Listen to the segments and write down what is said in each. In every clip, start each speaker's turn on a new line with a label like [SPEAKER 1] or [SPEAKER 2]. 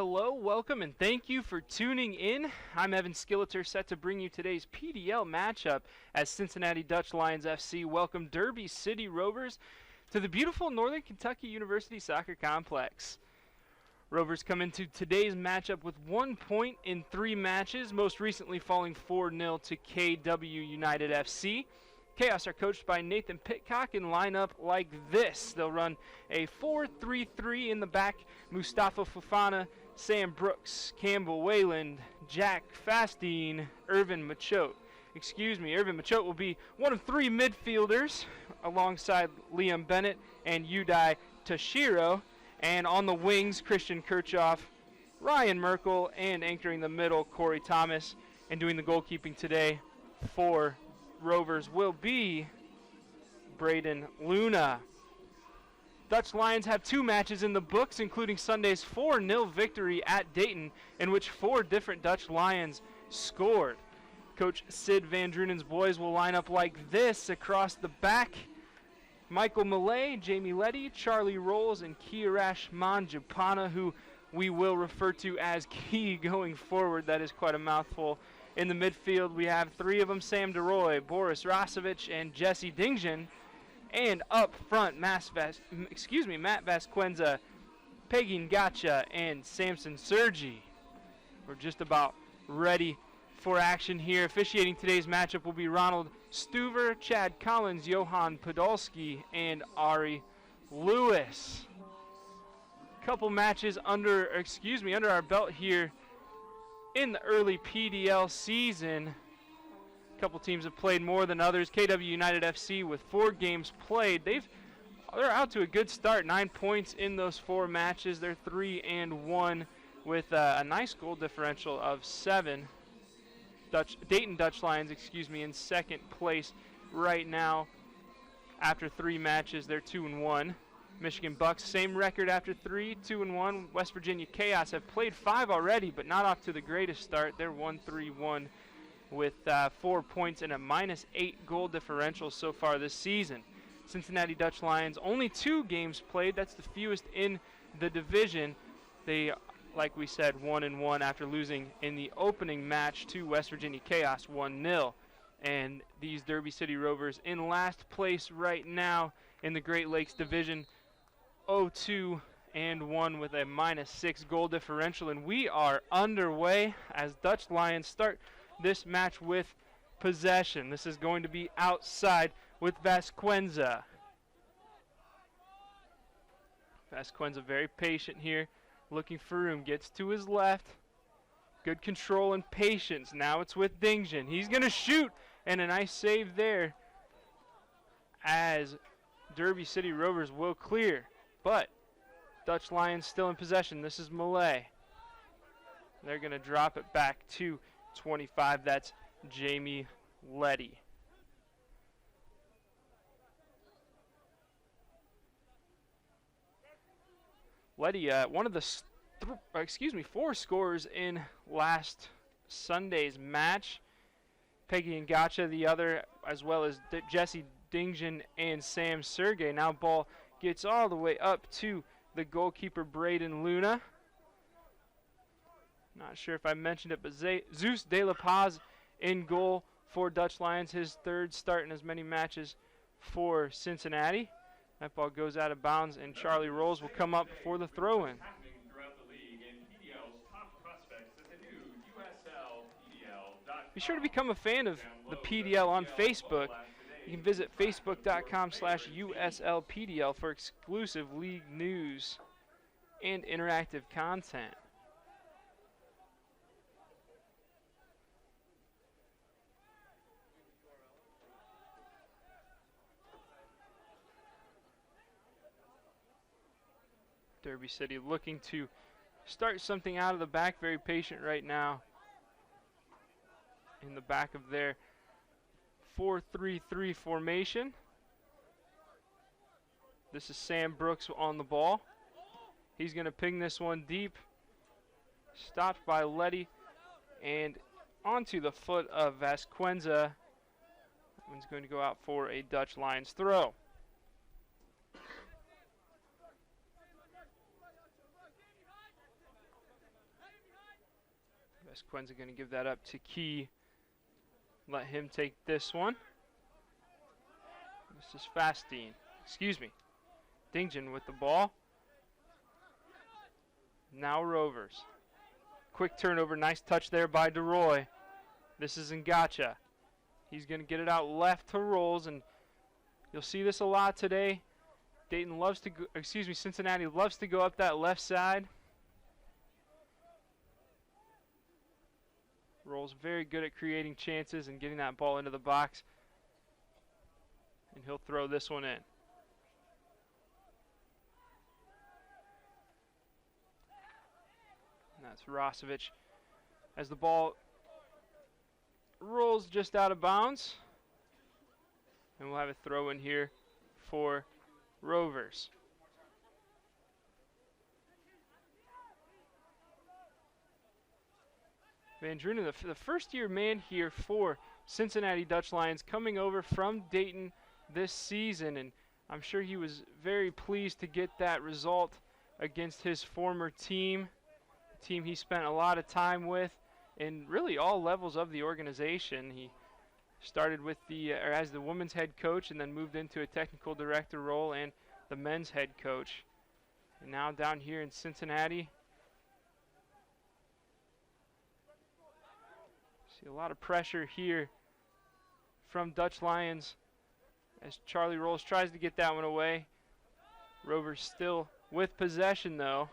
[SPEAKER 1] Hello, welcome, and thank you for tuning in. I'm Evan Skilleter, set to bring you today's PDL matchup as Cincinnati Dutch Lions FC welcome Derby City Rovers to the beautiful Northern Kentucky University Soccer Complex. Rovers come into today's matchup with 1 point in 3 matches, most recently falling 4-0 to KW United FC. Chaos are coached by Nathan Pitcock and line up like this. They'll run a 4-3-3 in the back. Mustafa Fofana, Sam Brooks, Campbell Wayland, Jack Fastine, Irvin Machote. Irvin Machote will be one of 3 midfielders alongside Liam Bennett and Udai Toshiro. And on the wings, Christian Kirchhoff, Ryan Merkel, and anchoring the middle, Corey Thomas. And doing the goalkeeping today for Rovers will be Braden Luna. Dutch Lions have 2 matches in the books, including Sunday's 4-0 victory at Dayton, in which 4 different Dutch Lions scored. Coach Sid Van Drunen's boys will line up like this across the back. Michael Millay, Jamie Letty, Charlie Rolls, and Kiarash Manjapana, who we will refer to as Key going forward. That is quite a mouthful. In the midfield, we have 3 of them, Sam DeRoy, Boris Rasovich, and Jesse Dingjan. And up front, Matt Vasquenza, Peggy Ngacha, and Samson Sergi. We're just about ready for action here. Officiating today's matchup will be Ronald Stuver, Chad Collins, Johan Podolski, and Ari Lewis. Couple matches under our belt here in the early PDL season. A couple teams have played more than others. KW United FC with 4 games played. They're out to a good start. 9 points in those 4 matches. They're 3-1 with a nice goal differential of 7. Dayton Dutch Lions, in second place right now. After 3 matches, they're 2-1. Michigan Bucks, same record after 3, 2-1. West Virginia Chaos have played 5 already, but not off to the greatest start. They're 1-3-1 with 4 points and a -8 goal differential so far this season. Cincinnati Dutch Lions, only 2 games played. That's the fewest in the division. They, like we said, 1-1 after losing in the opening match to West Virginia Chaos 1-0. And these Derby City Rovers in last place right now in the Great Lakes Division, 0-2-1 with a -6 goal differential. And we are underway as Dutch Lions start this match with possession. This is going to be outside with Vasquenza. Vasquenza very patient here, looking for room, gets to his left. Good control and patience. Now it's with Dingjan. He's going to shoot, and a nice save there as Derby City Rovers will clear. But Dutch Lions still in possession. This is Millay. They're going to drop it back to 25. That's Jamie Letty. Letty, one of the 4 scorers in last Sunday's match. Peggy Ngacha the other, as well as Jesse Dingjan and Sam Sergey. Now ball gets all the way up to the goalkeeper Braden Luna. Not sure if I mentioned it, but Zeus De La Paz in goal for Dutch Lions, his 3rd start in as many matches for Cincinnati. That ball goes out of bounds, and Charlie Rolls will come up for the throw-in. Be sure to become a fan of the PDL on Facebook. You can visit facebook.com/USLPDL for exclusive league news and interactive content. Derby City looking to start something out of the back, very patient right now in the back of their 4-3-3 formation. This is Sam Brooks on the ball. He's going to ping this one deep. Stopped by Letty and onto the foot of Vasquenza. That one's going to go out for a Dutch Lions throw. Vesquenza going to give that up to Key. Let him take this one. This is Fastine. Excuse me. Dingjan with the ball. Now Rovers. Quick turnover. Nice touch there by DeRoy. This is Ngacha. He's going to get it out left to Rolls, and you'll see this a lot today. Dayton loves to go, Cincinnati loves to go up that left side. Rolls very good at creating chances and getting that ball into the box. And he'll throw this one in. And that's Rosovic as the ball rolls just out of bounds. And we'll have a throw in here for Rovers. Van Drunen, the first-year man here for Cincinnati Dutch Lions, coming over from Dayton this season, and I'm sure he was very pleased to get that result against his former team, a team he spent a lot of time with in really all levels of the organization. He started with as the women's head coach and then moved into a technical director role and the men's head coach. And now down here in Cincinnati, see a lot of pressure here from Dutch Lions as Charlie Rolls tries to get that one away. Rovers still with possession though.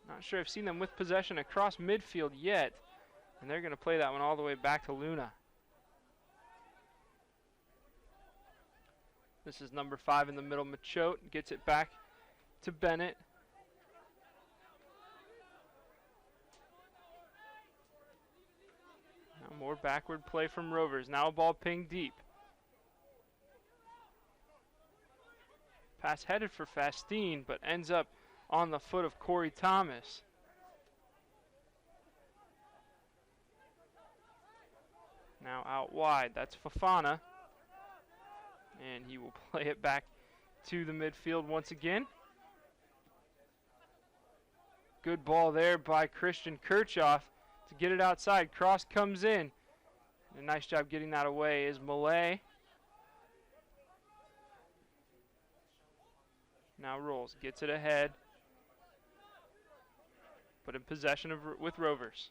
[SPEAKER 1] Not sure I've seen them with possession across midfield yet. And they're going to play that one all the way back to Luna. This is number 5 in the middle. Machote gets it back to Bennett. Now more backward play from Rovers. Now a ball pinged deep. Pass headed for Fastine, but ends up on the foot of Corey Thomas. Now out wide. That's Fafana. And he will play it back to the midfield once again. Good ball there by Christian Kirchhoff to get it outside. Cross comes in. And a nice job getting that away is Malay. Now Rolls, gets it ahead. But in possession with Rovers.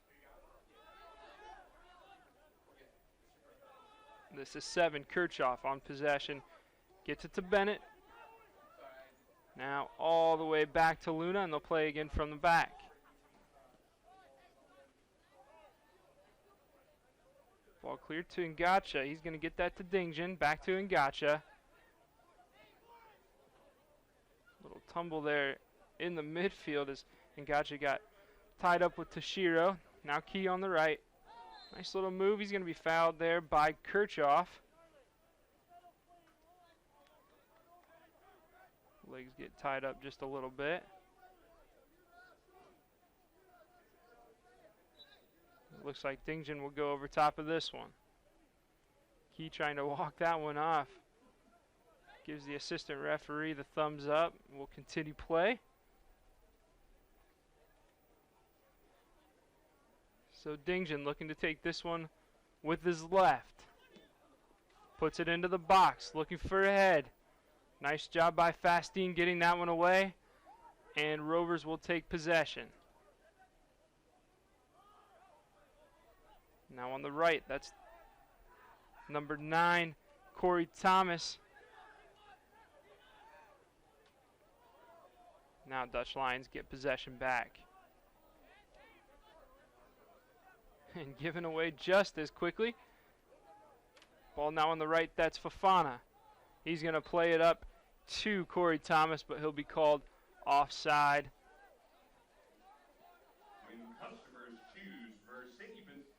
[SPEAKER 1] This is 7, Kirchhoff on possession. Gets it to Bennett. Now all the way back to Luna, and they'll play again from the back. Ball cleared to Ngacha. He's going to get that to Dingjan. Back to Ngacha. Little tumble there in the midfield as Ngacha got tied up with Toshiro. Now Key on the right. Nice little move. He's going to be fouled there by Kirchhoff. Legs get tied up just a little bit. It looks like Dingjan will go over top of this one. Key trying to walk that one off. Gives the assistant referee the thumbs up. We'll continue play. So Dingjan looking to take this one with his left. Puts it into the box, looking for a head. Nice job by Fastine getting that one away. And Rovers will take possession. Now on the right, that's number 9, Corey Thomas. Now Dutch Lions get possession back. And given away just as quickly. Ball now on the right, that's Fafana. He's going to play it up to Corey Thomas, but he'll be called offside.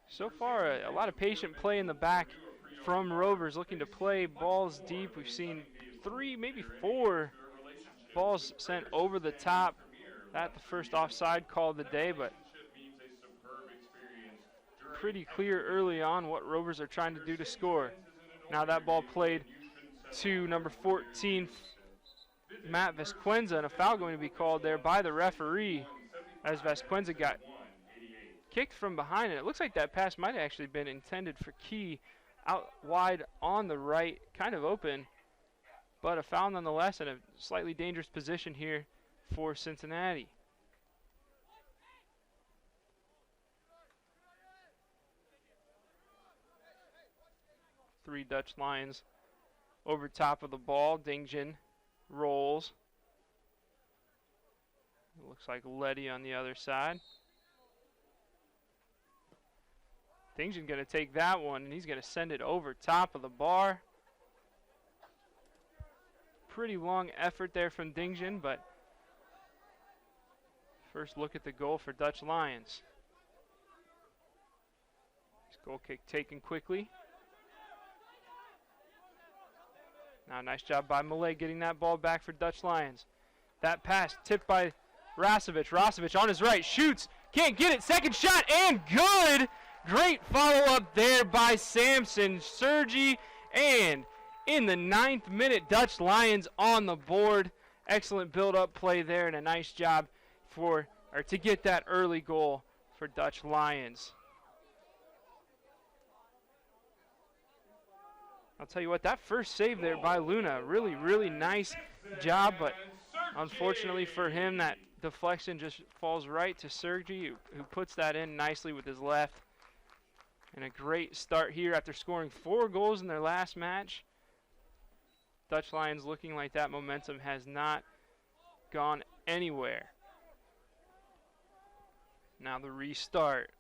[SPEAKER 1] So far, a lot of patient play in the back from Rovers, looking to play balls deep. We've seen 3, maybe 4 balls sent over the top. That's the first offside call of the day, but pretty clear early on what Rovers are trying to do to score. Now that ball played to number 14, Matt Vesquenza, and a foul going to be called there by the referee as Vesquenza got kicked from behind, and it looks like that pass might have actually been intended for Key out wide on the right, kind of open, but a foul nonetheless in a slightly dangerous position here for Cincinnati. Three Dutch Lions over top of the ball. Dingjen rolls. It looks like Letty on the other side. Dingjen going to take that one, and he's going to send it over top of the bar. Pretty long effort there from Dingjen, but first look at the goal for Dutch Lions. This goal kick taken quickly. Now, nice job by Malay getting that ball back for Dutch Lions. That pass tipped by Rasovic. Rasovic on his right, shoots, can't get it, second shot, and good! Great follow-up there by Samson Sergi, and in the 9th minute, Dutch Lions on the board. Excellent build-up play there, and a nice job to get that early goal for Dutch Lions. I'll tell you what, that first save there by Luna, really, really nice job, but unfortunately for him, that deflection just falls right to Sergi, who puts that in nicely with his left. And a great start here after scoring 4 goals in their last match. Dutch Lions looking like that momentum has not gone anywhere. Now the restart.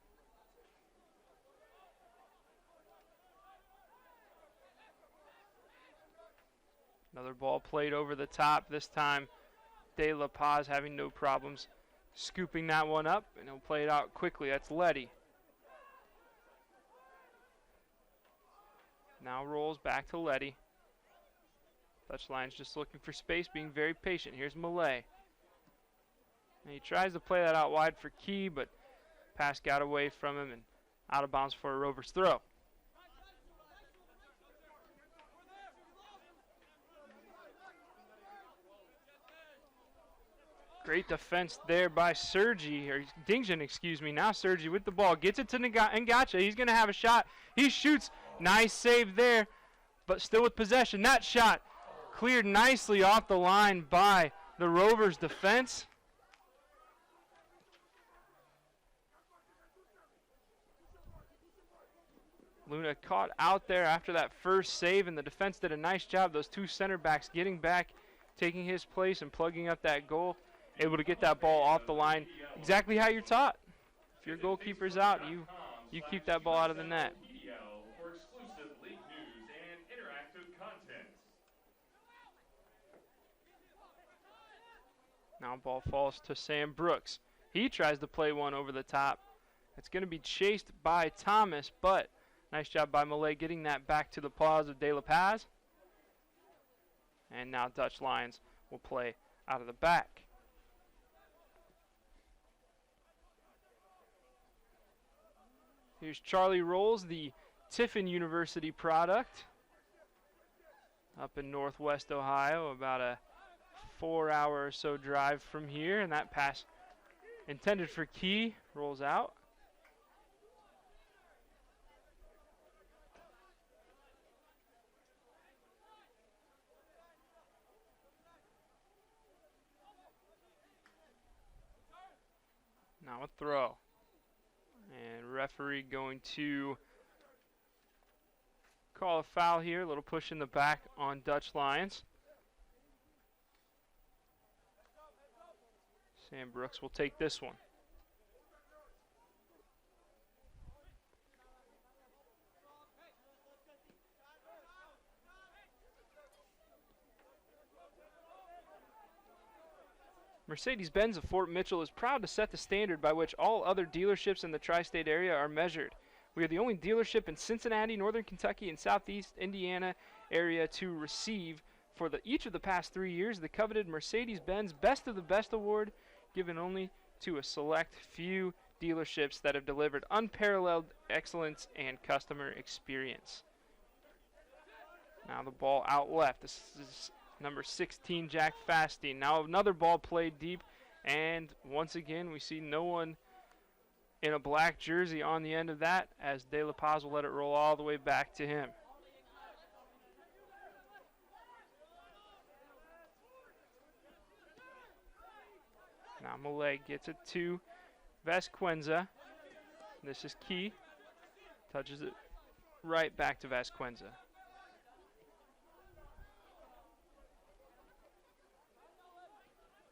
[SPEAKER 1] Another ball played over the top. This time, De La Paz having no problems scooping that one up, and he'll play it out quickly. That's Letty. Now rolls back to Letty. Dutch Lions just looking for space, being very patient. Here's Malay. And he tries to play that out wide for Key, but pass got away from him and out of bounds for a Rovers throw. Great defense there by Sergi, or Dingjen, excuse me. Now Sergi with the ball, gets it to Ngacha. He's going to have a shot. He shoots. Nice save there, but still with possession. That shot cleared nicely off the line by the Rovers defense. Luna caught out there after that first save, and the defense did a nice job. Those two center backs getting back, taking his place and plugging up that goal. Able to get that ball off the line exactly how you're taught. If your goalkeeper's out, you keep that ball out of the net. Now ball falls to Sam Brooks. He tries to play one over the top. It's going to be chased by Thomas, but nice job by Malay getting that back to the paws of De La Paz. And now Dutch Lions will play out of the back. Here's Charlie Rolls, the Tiffin University product, up in Northwest Ohio, about a 4-hour or so drive from here, and that pass intended for Key rolls out. Now a throw. And referee going to call a foul here. A little push in the back on Dutch Lions. Sam Brooks will take this one. Mercedes-Benz of Fort Mitchell is proud to set the standard by which all other dealerships in the tri-state area are measured. We are the only dealership in Cincinnati, Northern Kentucky, and Southeast Indiana area to receive, for each of the past 3 years, the coveted Mercedes-Benz Best of the Best Award, given only to a select few dealerships that have delivered unparalleled excellence and customer experience. Now the ball out left. This is number 16, Jack Fastine. Now another ball played deep, and once again we see no one in a black jersey on the end of that, as De La Paz will let it roll all the way back to him. Now Malay gets it to Vasquenza. This is Key. Touches it right back to Vasquenza.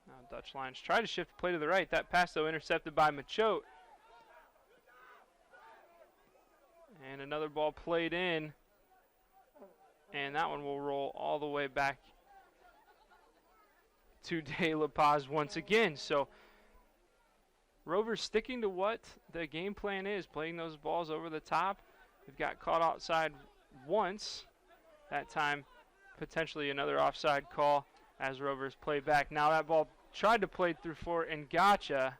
[SPEAKER 1] Now Dutch Lions try to shift the play to the right. That pass, though, intercepted by Machote. And another ball played in. And that one will roll all the way back to De La Paz once again. So Rovers sticking to what the game plan is, playing those balls over the top. They've got caught outside once. That time, potentially another offside call as Rovers play back. Now that ball tried to play through for Ngacha,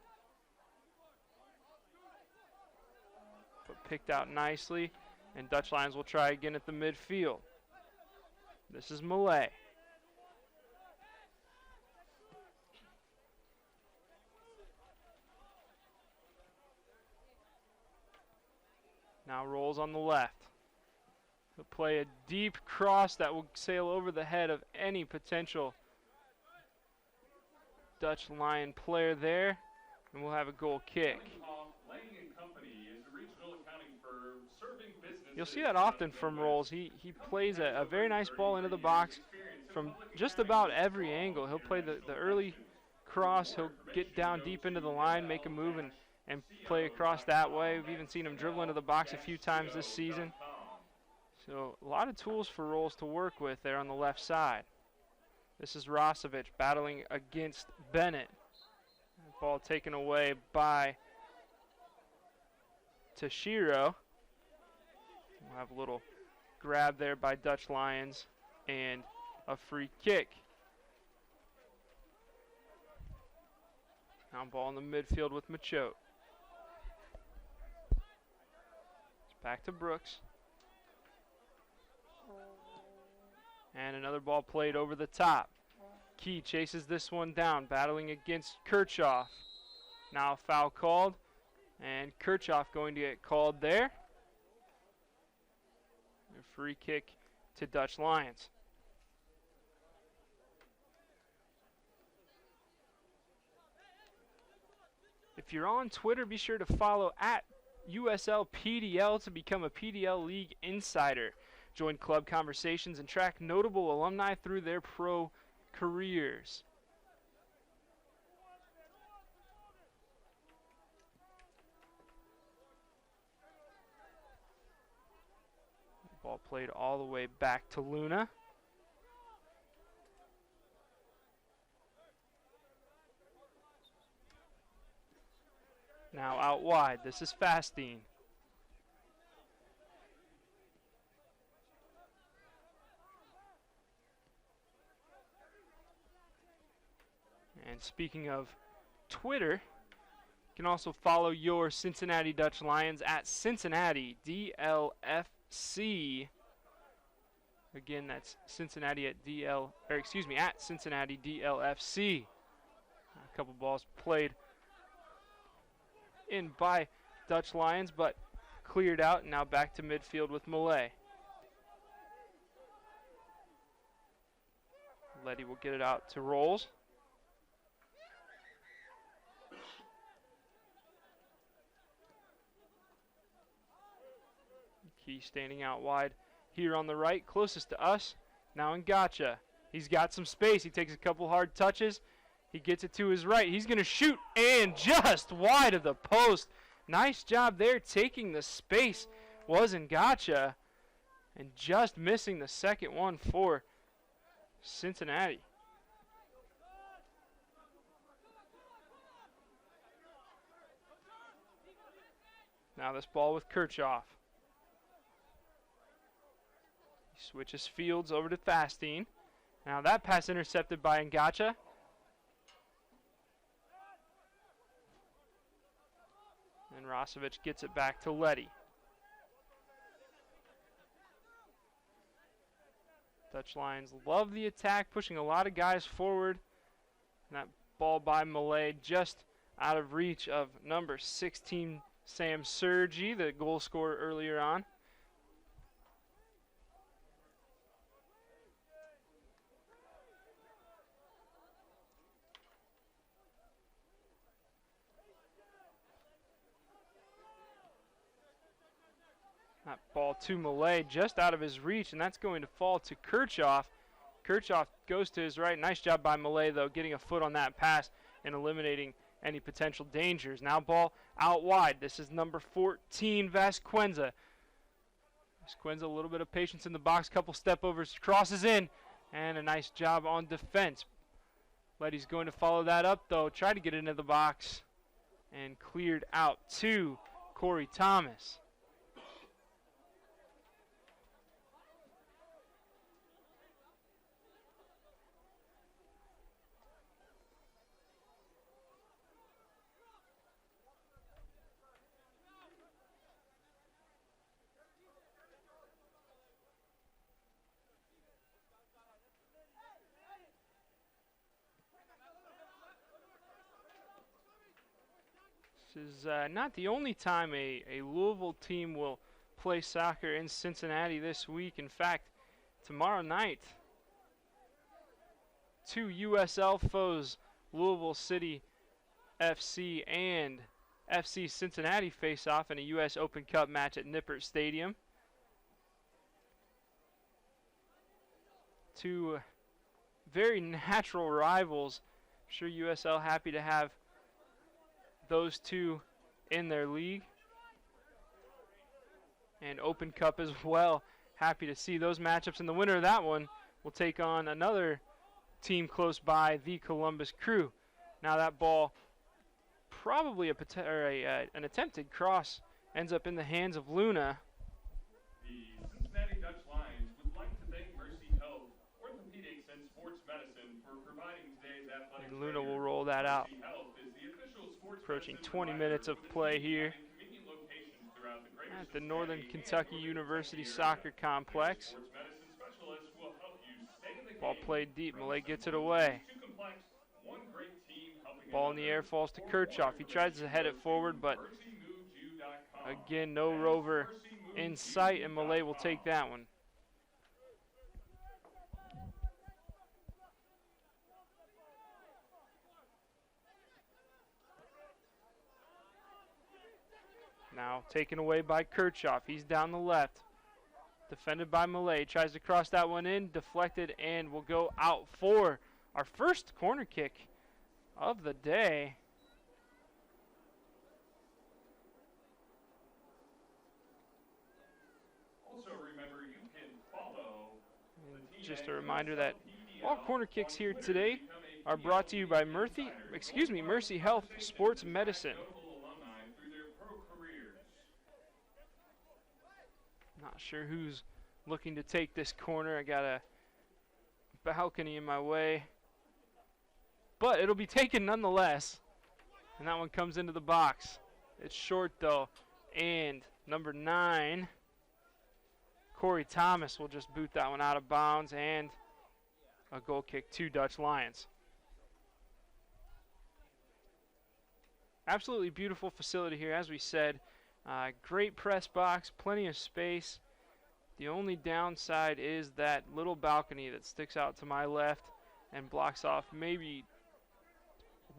[SPEAKER 1] but picked out nicely. And Dutch Lions will try again at the midfield. This is Malay. Now rolls on the left. He'll play a deep cross that will sail over the head of any potential Dutch Lion player there, and we'll have a goal kick. You'll see that often from Rolls. He plays a very nice ball into the box from just about every angle. He'll play the early cross. He'll get down deep into the line, make a move, and play across that way. We've even seen him dribble into the box a few times this season. So a lot of tools for Rolls to work with there on the left side. This is Rosovic battling against Bennett. Ball taken away by Tashiro. We'll have a little grab there by Dutch Lions and a free kick. Now ball in the midfield with Machote. Back to Brooks. And another ball played over the top. Key chases this one down, battling against Kirchhoff. Now foul called, and Kirchhoff going to get called there. A free kick to Dutch Lions. If you're on Twitter, be sure to follow at USL PDL to become a PDL League insider. Join club conversations and track notable alumni through their pro careers. Ball played all the way back to Luna. Now out wide. This is Fastine. And speaking of Twitter, you can also follow your Cincinnati Dutch Lions at Cincinnati DLFC. Again, that's Cincinnati at at Cincinnati DLFC. A couple balls played in by Dutch Lions, but cleared out, and now back to midfield with Malay. Letty will get it out to Rolls. Key standing out wide here on the right, closest to us. Now Ngacha. He's got some space. He takes a couple hard touches. He gets it to his right. He's going to shoot, and just wide of the post. Nice job there taking the space was Ngacha, and just missing the second one for Cincinnati. Now this ball with Kirchhoff. He switches fields over to Fastine. Now that pass intercepted by Ngacha. And Rosovic gets it back to Letty. Dutch Lions love the attack, pushing a lot of guys forward. And that ball by Malay just out of reach of number 16 Sam Sergi, the goal scorer earlier on. That ball to Millay, just out of his reach, and that's going to fall to Kirchhoff. Kirchhoff goes to his right. Nice job by Millay, though, getting a foot on that pass and eliminating any potential dangers. Now ball out wide. This is number 14, Vasquenza. Vasquenza, a little bit of patience in the box, couple step overs, crosses in, and a nice job on defense. Letty's going to follow that up, though, try to get into the box, and cleared out to Corey Thomas. This is not the only time a Louisville team will play soccer in Cincinnati this week. In fact, tomorrow night, two USL foes, Louisville City FC and FC Cincinnati, face off in a U.S. Open Cup match at Nippert Stadium. Two very natural rivals. I'm sure USL happy to have those two in their league, and Open Cup as well. Happy to see those matchups, and the winner of that one will take on another team close by, the Columbus Crew. Now that ball, probably an attempted cross, ends up in the hands of Luna.
[SPEAKER 2] The Cincinnati Dutch Lions would like to thank Mercy Health, Orthopedics, and Sports Medicine for providing today's athletic.
[SPEAKER 1] And Luna will roll that out. Approaching 20 minutes of play here at the Northern Kentucky University Soccer Complex. Ball played deep. Millay gets it away. Ball in the air falls to Kirchhoff. He tries to head it forward, but again, no rover in sight, and Millay will take that one. Now taken away by Kirchhoff. He's down the left. Defended by Millay. Tries to cross that one in. Deflected and will go out for our first corner kick of the day.
[SPEAKER 2] Also remember, you can follow.
[SPEAKER 1] Just a reminder that all corner kicks here today are brought to you by Mercy Health Sports Medicine. Not sure who's looking to take this corner. I got a balcony in my way, but it'll be taken nonetheless, and that one comes into the box. It's short though, and number 9, Corey Thomas, will just boot that one out of bounds, and a goal kick to Dutch Lions. Absolutely beautiful facility here, as we said. Great press box, plenty of space. The only downside is that little balcony that sticks out to my left and blocks off maybe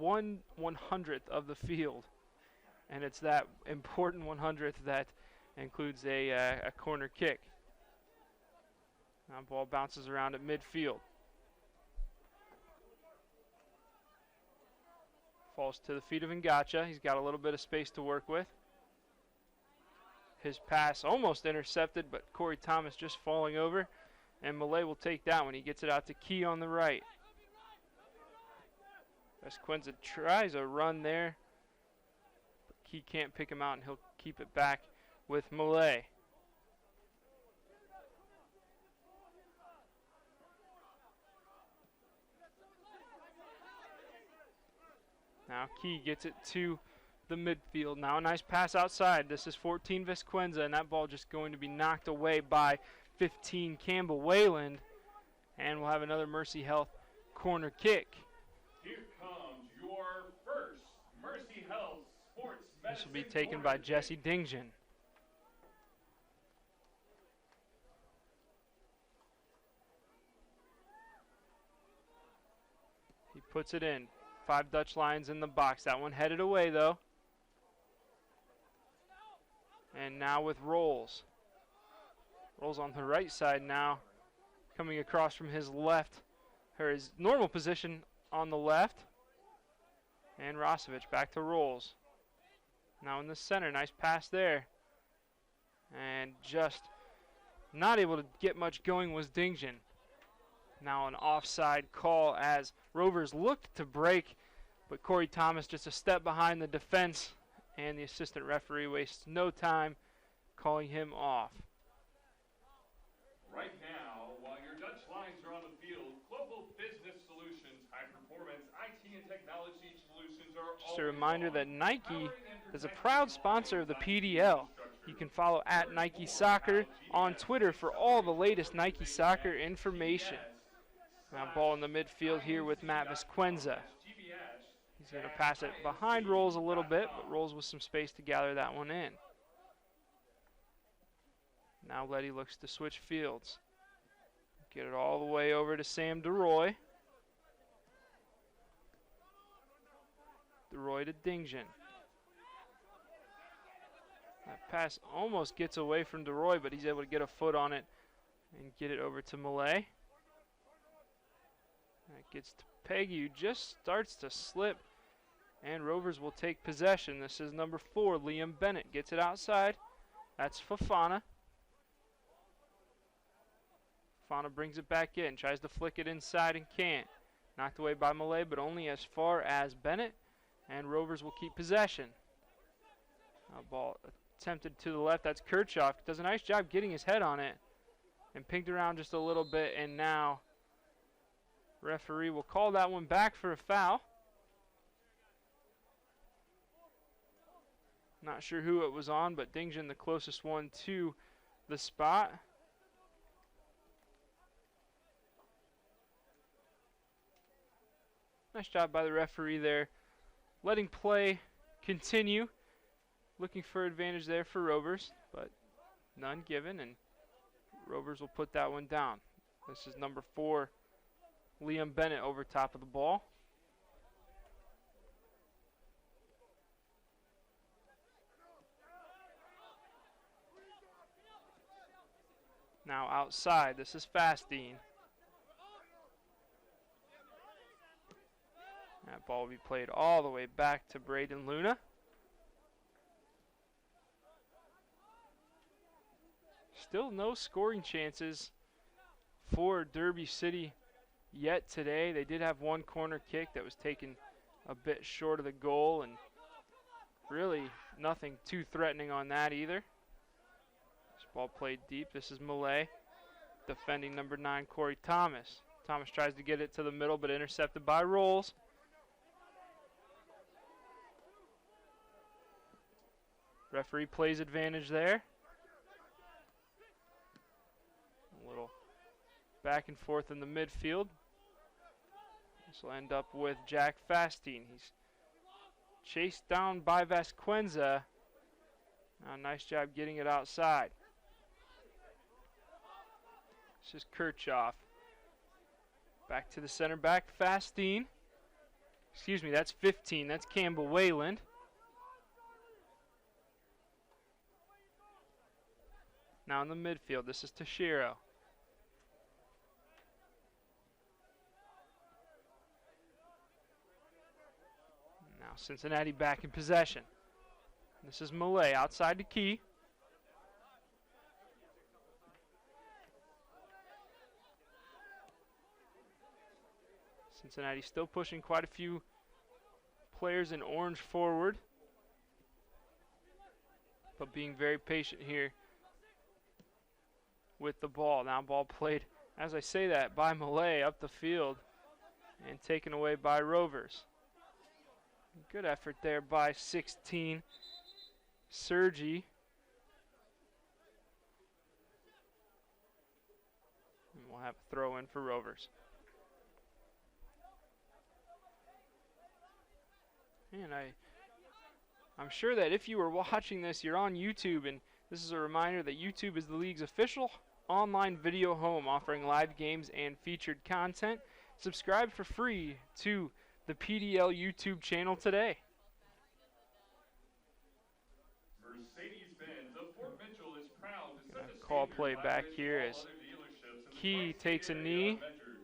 [SPEAKER 1] 1/100th of the field. And it's that important 100th that includes a corner kick. Now ball bounces around at midfield. Falls to the feet of Ngacha. He's got a little bit of space to work with. His pass almost intercepted, but Corey Thomas just falling over, and Millay will take that one. He gets it out to Key on the right. Vasquenza tries a run there, but Key can't pick him out, and he'll keep it back with Millay. Now Key gets it to the midfield. Now a nice pass outside. This is 14 Vasquenza, and that ball just going to be knocked away by 15 Campbell Wayland, and we'll have another Mercy Health corner kick.
[SPEAKER 2] Here comes your first Mercy Health Sports
[SPEAKER 1] This will be taken by Jesse Dingjan. He puts it in. 5 Dutch Lions in the box. That one headed away though. And now with Rolls. Rolls on the right side now. Coming across from his left. Or his normal position on the left. And Rosevich back to Rolls. Now in the center. Nice pass there. And just not able to get much going was Dingjan. Now an offside call as Rovers looked to break, but Corey Thomas just a step behind the defense, and the assistant referee wastes no time calling him off.
[SPEAKER 2] Right now, while your Dutch Lions are on the field, Global Business Solutions, high-performance IT and technology solutions are
[SPEAKER 1] Just a reminder that Nike is a proud sponsor of the PDL. You can follow at Nike Soccer on Twitter for all the latest Nike Soccer information. Now ball in the midfield here with Matt Vasquenza. He's going to pass it behind Rolls a little bit, but Rolls with some space to gather that one in. Now Letty looks to switch fields. Get it all the way over to Sam DeRoy. DeRoy to Dingjan. That pass almost gets away from DeRoy, but he's able to get a foot on it and get it over to Millay. That gets to Peggy, who just starts to slip, and Rovers will take possession. This is number 4, Liam Bennett. Gets it outside. That's Fafana. Fafana brings it back in, tries to flick it inside and can't. Knocked away by Millay, but only as far as Bennett, and Rovers will keep possession. Now ball attempted to the left. That's Kirchhoff. Does a nice job getting his head on it and pinged around just a little bit, and now referee will call that one back for a foul. Not sure who it was on, but Dingjan the closest one to the spot. Nice job by the referee there, letting play continue. Looking for advantage there for Rovers, but none given, and Rovers will put that one down. This is number 4, Liam Bennett over top of the ball. Now outside, this is Fastine. That ball will be played all the way back to Braden Luna. Still no scoring chances for Derby City yet today. They did have one corner kick that was taken a bit short of the goal, and really nothing too threatening on that either. This ball played deep. This is Millay defending number 9, Corey Thomas. Thomas tries to get it to the middle, but intercepted by Rolls. Referee plays advantage there. A little back and forth in the midfield. This will end up with Jack Fastine. He's chased down by Vasquenza. Nice job getting it outside. This is Kirchhoff. Back to the center back, Fastine. Excuse me, that's 15. That's Campbell Wayland. Now in the midfield, this is Tashiro. Now Cincinnati back in possession. This is Millay outside the key. Cincinnati still pushing quite a few players in orange forward, but being very patient here with the ball. Now ball played, as I say that, by Millay up the field and taken away by Rovers. Good effort there by 16, Sergi. And we'll have a throw in for Rovers. And I'm sure that if you were watching this, you're on YouTube, and this is a reminder that YouTube is the league's official online video home, offering live games and featured content. Subscribe for free to the PDL YouTube channel today.
[SPEAKER 2] Mercedes-Benz of Fort Mitchell is proud to set the
[SPEAKER 1] Call
[SPEAKER 2] standard
[SPEAKER 1] play
[SPEAKER 2] by
[SPEAKER 1] back
[SPEAKER 2] which
[SPEAKER 1] here
[SPEAKER 2] all
[SPEAKER 1] as
[SPEAKER 2] other dealerships in the
[SPEAKER 1] Key
[SPEAKER 2] Tri-State
[SPEAKER 1] takes a
[SPEAKER 2] area
[SPEAKER 1] knee.
[SPEAKER 2] are measured.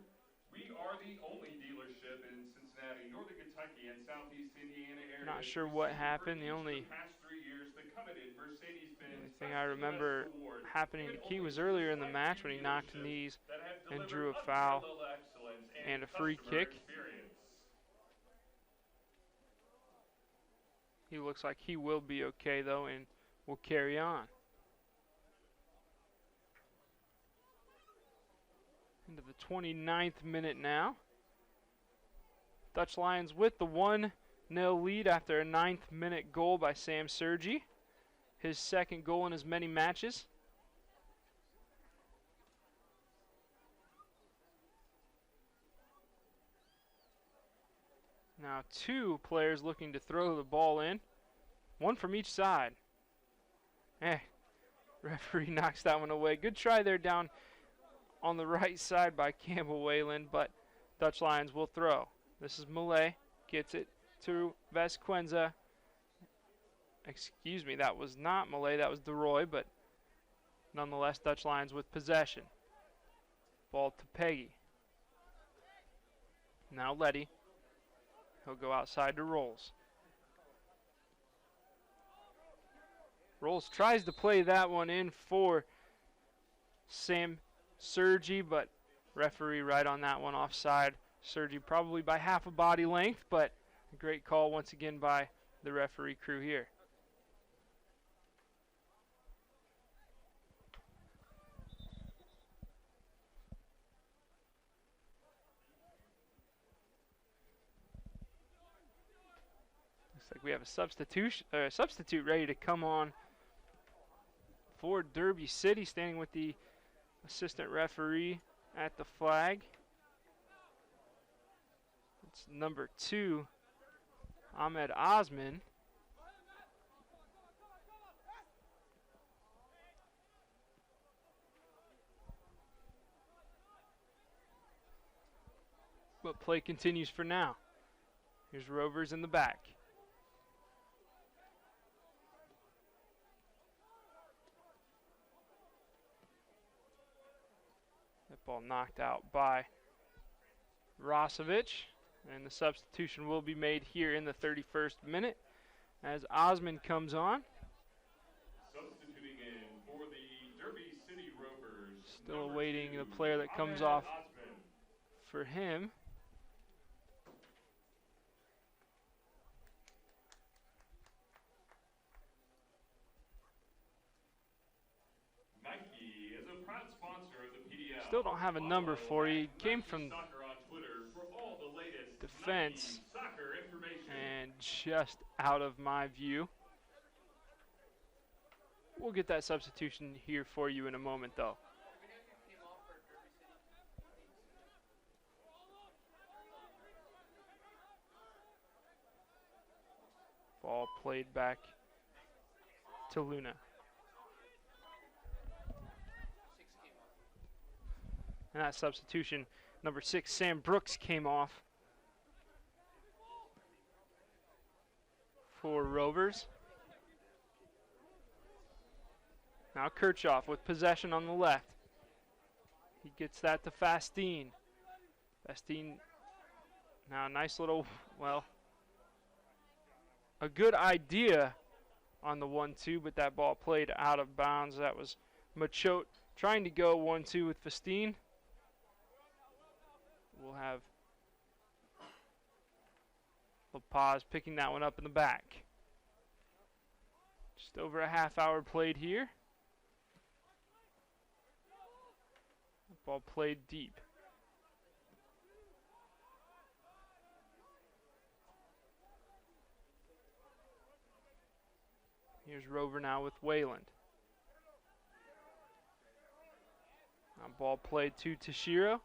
[SPEAKER 2] We are the only dealership in Cincinnati, Northern Kentucky, and Southeast Indiana area.
[SPEAKER 1] Not sure what happened. The only
[SPEAKER 2] past 3 years, the coveted Mercedes-Benz
[SPEAKER 1] thing I remember happening to Key was earlier in the match when he knocked knees and drew a foul and a free kick. He looks like he will be okay though, and will carry on. Into the 29th minute now. Dutch Lions with the 1-0 lead after a 9th minute goal by Sam Sergi. His second goal in as many matches. Now 2 players looking to throw the ball in. 1 from each side. Referee knocks that one away. Good try there down on the right side by Campbell Wayland, but Dutch Lions will throw. This is Malay. Gets it to Vesquenza. Excuse me, that was not Malay, that was DeRoy, but nonetheless, Dutch Lions with possession. Ball to Peggy. Now Letty. He'll go outside to Rolls. Rolls tries to play that one in for Sam Sergi, but referee right on that one, offside. Sergi probably by half a body length, but a great call once again by the referee crew here. Looks like we have a substitute ready to come on for Derby City, standing with the assistant referee at the flag. It's number 2, Ahmed Osman. But play continues for now. Here's Rovers in the back. That ball knocked out by Rosovic, and the substitution will be made here in the 31st minute as Osman comes on.
[SPEAKER 2] Substituting in for the Derby City Rovers.
[SPEAKER 1] Still awaiting the player that comes off for him.
[SPEAKER 2] Nike is a proud sponsor of the PDL.
[SPEAKER 1] Still don't have a number for you. He came from defense and just out of my view. We'll get that substitution here for you in a moment though. Ball played back to Luna. And that substitution, number 6, Sam Brooks, came off for Rovers. Now Kirchhoff with possession on the left. He gets that to Fastine. Fastine, now a nice little, well, a good idea on the 1-2, but that ball played out of bounds. That was Machote trying to go 1-2 with Fastine. We'll have La Paz picking that one up in the back. Just over a half hour played here. Ball played deep. Here's Rover now with Wayland. Now ball played to Tashiro.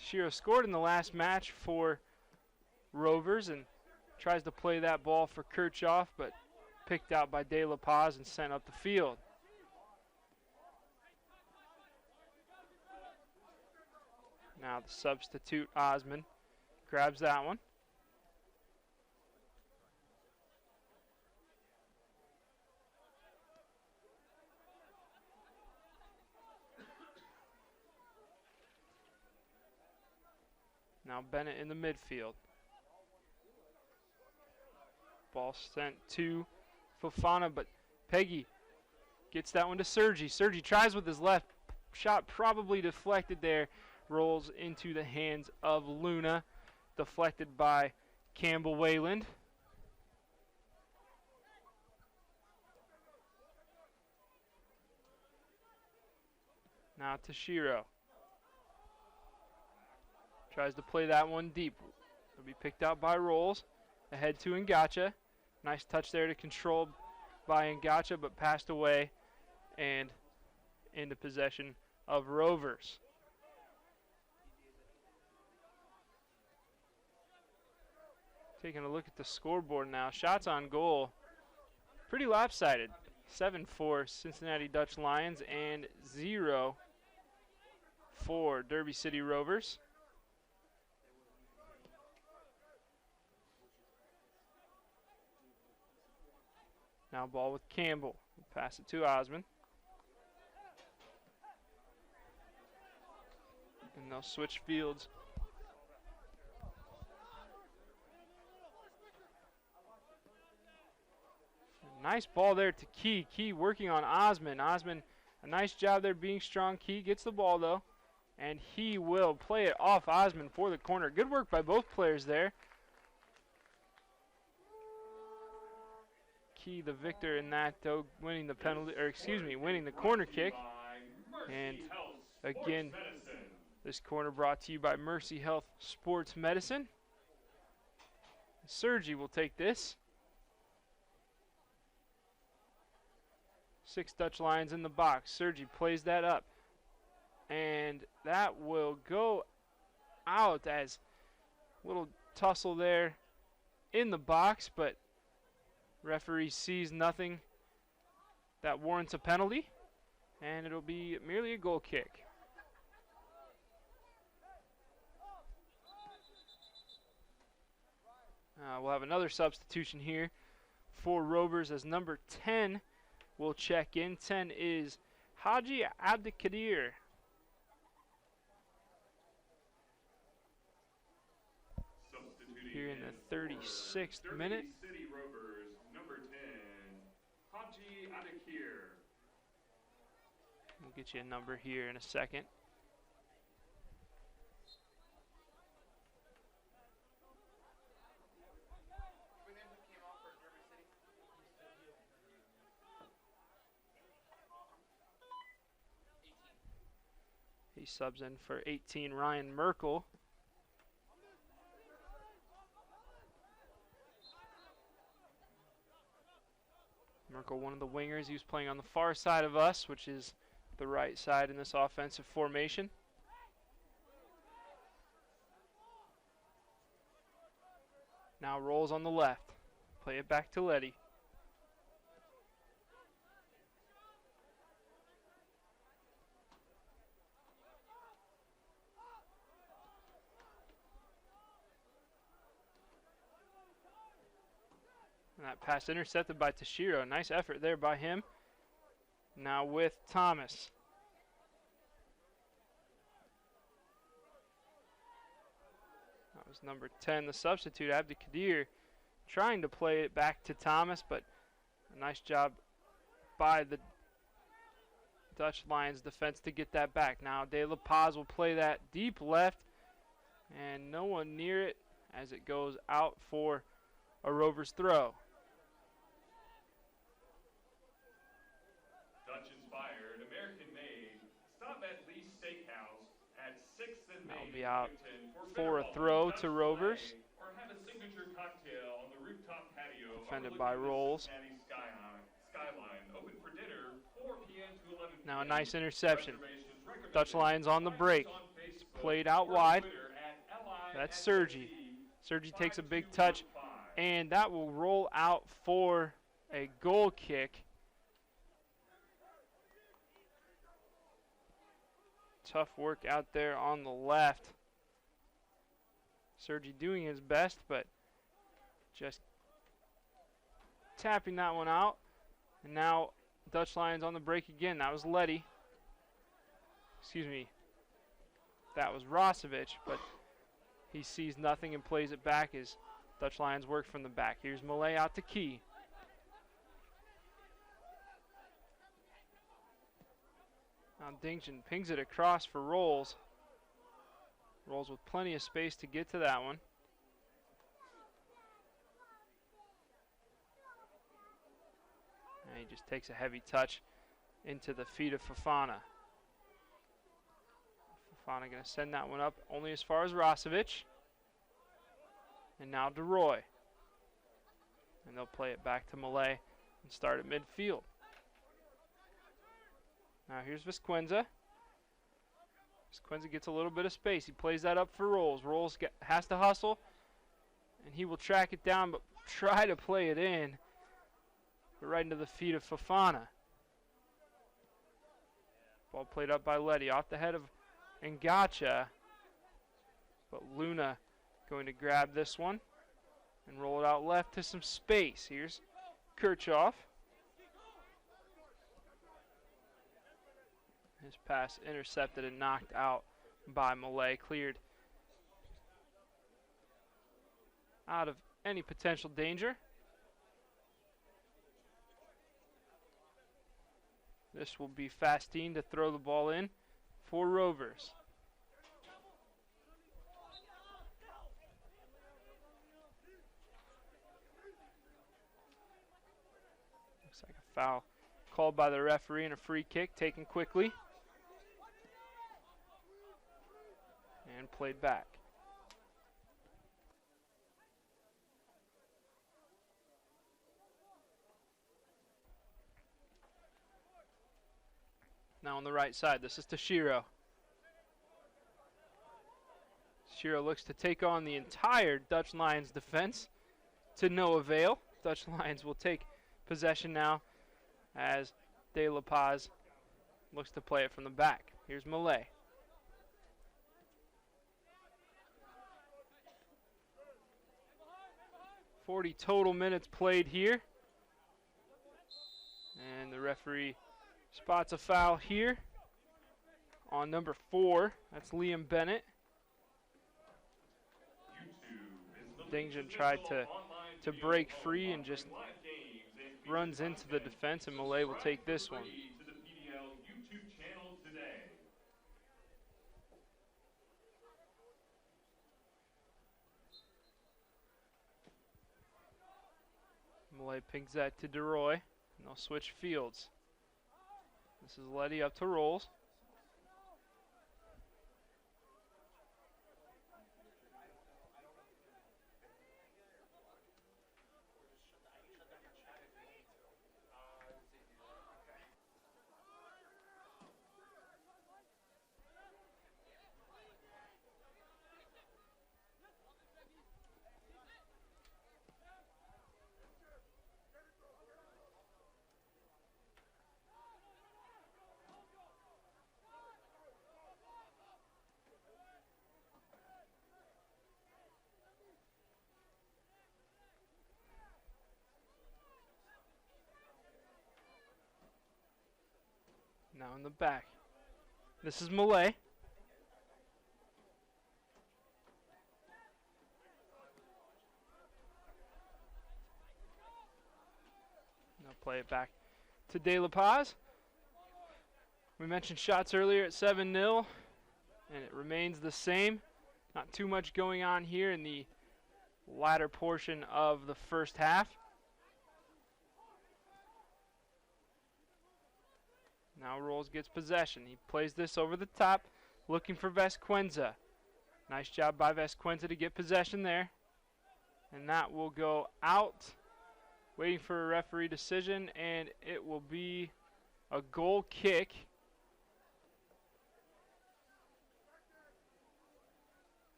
[SPEAKER 1] Tashiro scored in the last match for Rovers and tries to play that ball for Kirchhoff, but picked out by De La Paz and sent up the field. Now the substitute, Osman, grabs that one. Now Bennett in the midfield. Ball sent to Fofana, but Peggy gets that one to Sergi. Sergi tries with his left. Shot probably deflected there. Rolls into the hands of Luna. Deflected by Campbell Wayland. Now to Shiro. Tries to play that one deep. It'll be picked out by Rolls. Ahead to Ngacha. Nice touch there to control by Ngacha, but passed away and into possession of Rovers. Taking a look at the scoreboard now. Shots on goal. Pretty lopsided. 7 for Cincinnati Dutch Lions and 0 for Derby City Rovers. Now ball with Campbell. We'll pass it to Osman. And they'll switch fields. Nice ball there to Key. Key working on Osman. Osman, a nice job there being strong. Key gets the ball though. And he will play it off Osman for the corner. Good work by both players there. Key the victor in that though, winning the penalty, or excuse me, winning the corner kick. And again, this corner brought to you by Mercy Health Sports Medicine. Sergi will take this. 6 Dutch Lions in the box. Sergi plays that up. And that will go out as a little tussle there in the box, but referee sees nothing that warrants a penalty, and it'll be merely a goal kick. We'll have another substitution here for Rovers as number 10 will check in. 10 is Haji Abdikadir. Here in the 36th minute.
[SPEAKER 2] City Rovers, number 10, Haji Adakir.
[SPEAKER 1] We'll get you a number here in a second. He subs in for 18, Ryan Merkel. Merkel, one of the wingers. He was playing on the far side of us, which is the right side in this offensive formation. Now Rolls on the left. Play it back to Letty. And that pass intercepted by Tashiro. Nice effort there by him. Now with Thomas. That was number 10, the substitute, Abdikadir, trying to play it back to Thomas, but a nice job by the Dutch Lions defense to get that back. Now De La Paz will play that deep left, and no one near it as it goes out for a Rovers throw.
[SPEAKER 2] Dutch-inspired, American-made, stop at Lee's Steakhouse at 6th and Main.
[SPEAKER 1] That'll be out
[SPEAKER 2] for
[SPEAKER 1] a throw to Rovers.
[SPEAKER 2] Or have a signature cocktail on the rooftop patio.
[SPEAKER 1] Defended by Rolls.
[SPEAKER 2] Skyline, open for dinner, 4 p.m. to 11 p.m.
[SPEAKER 1] Now a nice interception. Dutch Lions on the break. It's played out wide. That's Sergi. Sergi takes a big touch, and that will roll out for a goal kick. Tough work out there on the left. Sergi doing his best, but just tapping that one out. And now Dutch Lions on the break again. That was Letty. Excuse me. That was Rosovic, but he sees nothing and plays it back as Dutch Lions work from the back. Here's Malay out to Key. Now Dington pings it across for Rolls. Rolls with plenty of space to get to that one. And he just takes a heavy touch into the feet of Fofana. Fofana going to send that one up only as far as Rosovic. And now DeRoy. And they'll play it back to Malay and start at midfield. Now here's Vesquenza. Vesquenza gets a little bit of space. He plays that up for Rolls. Rolls has to hustle, and he will track it down, but try to play it in. But right into the feet of Fofana. Ball played up by Letty. Off the head of Ngacha. But Luna going to grab this one and roll it out left to some space. Here's Kirchhoff. His pass intercepted and knocked out by Malay. Cleared out of any potential danger. This will be Fastine to throw the ball in for Rovers. Looks like a foul called by the referee and a free kick taken quickly. And played back. Now on the right side, this is Toshiro. Toshiro looks to take on the entire Dutch Lions defense to no avail. Dutch Lions will take possession now as De La Paz looks to play it from the back. Here's Malay. .40 total minutes played here. And the referee spots a foul here on number 4. That's Liam Bennett. Dington tried to break free and just runs into the defense, and Malay will take this one. Malay pings that to DeRoy, and they'll switch fields. This is Letty up to Rolls. Now in the back. This is Malay. Now play it back to De La Paz. We mentioned shots earlier at 7-0, and it remains the same. Not too much going on here in the latter portion of the first half. Now Rolls gets possession. He plays this over the top, looking for Vesquenza. Nice job by Vesquenza to get possession there. And that will go out. Waiting for a referee decision, and it will be a goal kick.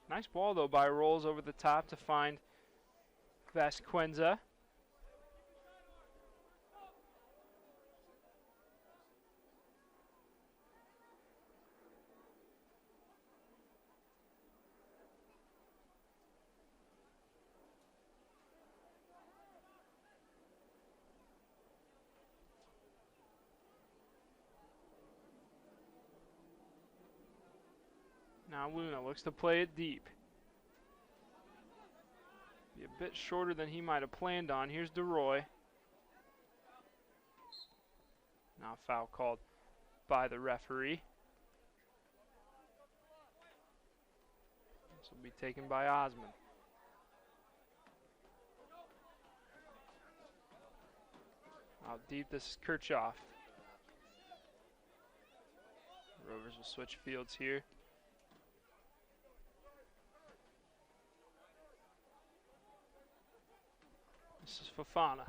[SPEAKER 1] Nice ball, though, by Rolls over the top to find Vasquenza. Now Luna looks to play it deep. Be a bit shorter than he might have planned on. Here's DeRoy. Now foul called by the referee. This will be taken by Osmond. Out deep, this is Kirchhoff. Rovers will switch fields here. This is Fofana.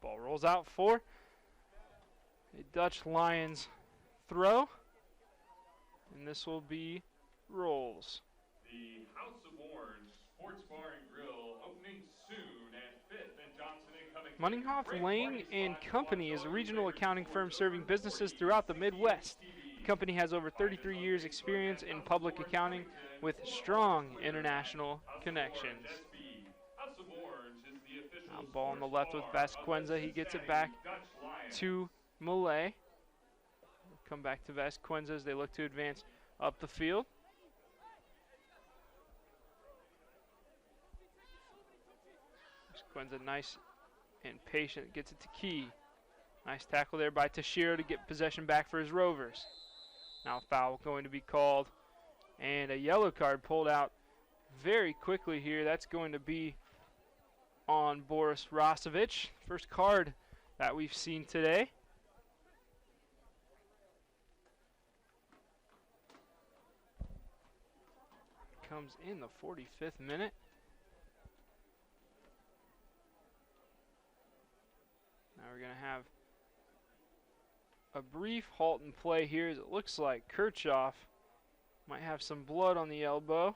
[SPEAKER 1] Ball rolls out for a Dutch Lions throw. And this will be Rolls.
[SPEAKER 2] The House of Orange Sports Bar and Grill opening soon at 5th and Johnson and Covington.
[SPEAKER 1] Munninghoff Lang and Company is a regional accounting firm serving businesses throughout the Midwest. The company has over 33 years experience in public accounting with strong international connections. Now ball on the left with Vasquenza. He gets it back to Millay. Come back to Vasquenza as they look to advance up the field. Vasquenza nice and patient, gets it to Key. Nice tackle there by Tashiro to get possession back for his Rovers. Now foul going to be called and a yellow card pulled out very quickly here. That's going to be on Boris Rosovic. First card that we've seen today. Comes in the 45th minute. Now we're going to have a brief halt in play here as it looks like Kirchhoff might have some blood on the elbow.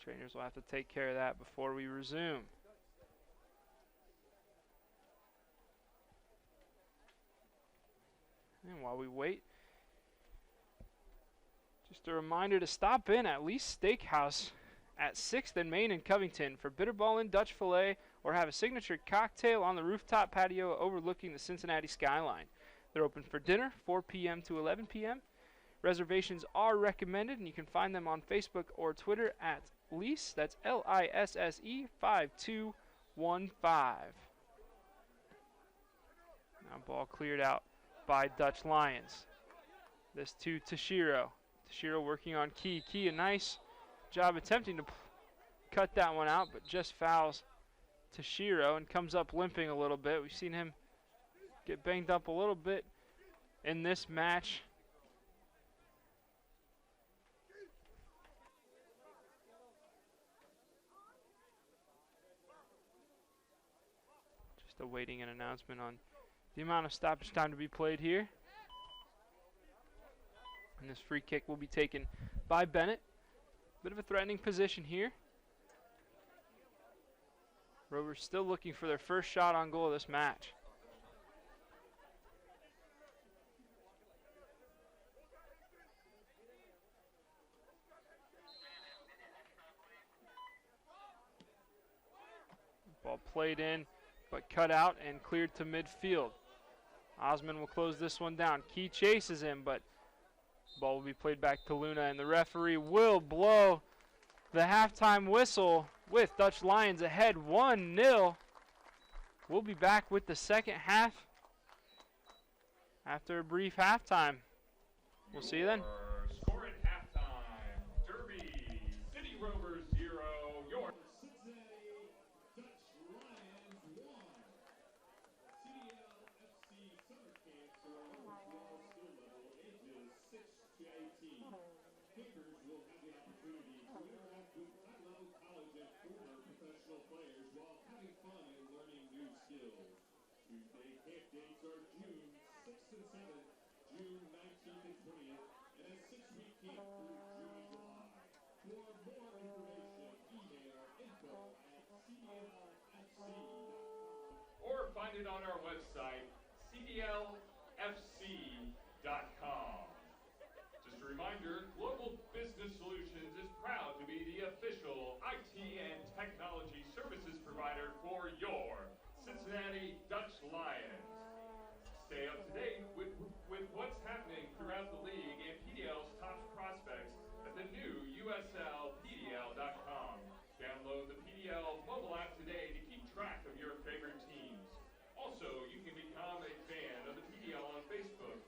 [SPEAKER 1] Trainers will have to take care of that before we resume. And while we wait, just a reminder to stop in at Lee's Steakhouse at 6th and Main in Covington for bitterball and Dutch filet, or have a signature cocktail on the rooftop patio overlooking the Cincinnati skyline. They're open for dinner, 4 p.m. to 11 p.m. Reservations are recommended, and you can find them on Facebook or Twitter at Lisse, that's Lisse 5215. Now ball cleared out by Dutch Lions. This to Tashiro. Tashiro working on Key. Key, a nice job attempting to cut that one out, but just fouls Tashiro and comes up limping a little bit. We've seen him get banged up a little bit in this match. Just awaiting an announcement on the amount of stoppage time to be played here. And this free kick will be taken by Bennett. Bit of a threatening position here. Rovers still looking for their first shot on goal of this match. Ball played in, but cut out and cleared to midfield. Osmond will close this one down. Key chases him, but ball will be played back to Luna, and the referee will blow the halftime whistle with Dutch Lions ahead 1-0. We'll be back with the second half after a brief halftime. We'll see you then.
[SPEAKER 2] Score at halftime. Derby, City Rovers 0, York.
[SPEAKER 3] Cincinnati Dutch Lions 1. CDL FC summer camps are all skill level ages 6 to 18. Kickers will have the opportunity to interact with high-level college and former professional players while having fun and learning new skills. Tuesday camp dates are June 6th and 7th, June 19th and 20th, and a 6-week camp through June and July. For more information, email info@cdlfc.com.
[SPEAKER 2] Or find it on our website, cdlfc.com. Just a reminder, Global Business Solutions is proud to be the official IT and technology services provider for your Cincinnati Dutch Lions. Stay up to date with what's happening throughout the league and PDL's top prospects at the new USLPDL.com. Download the PDL mobile app today to keep track of your favorite teams. Also, you can become a fan of the PDL on Facebook.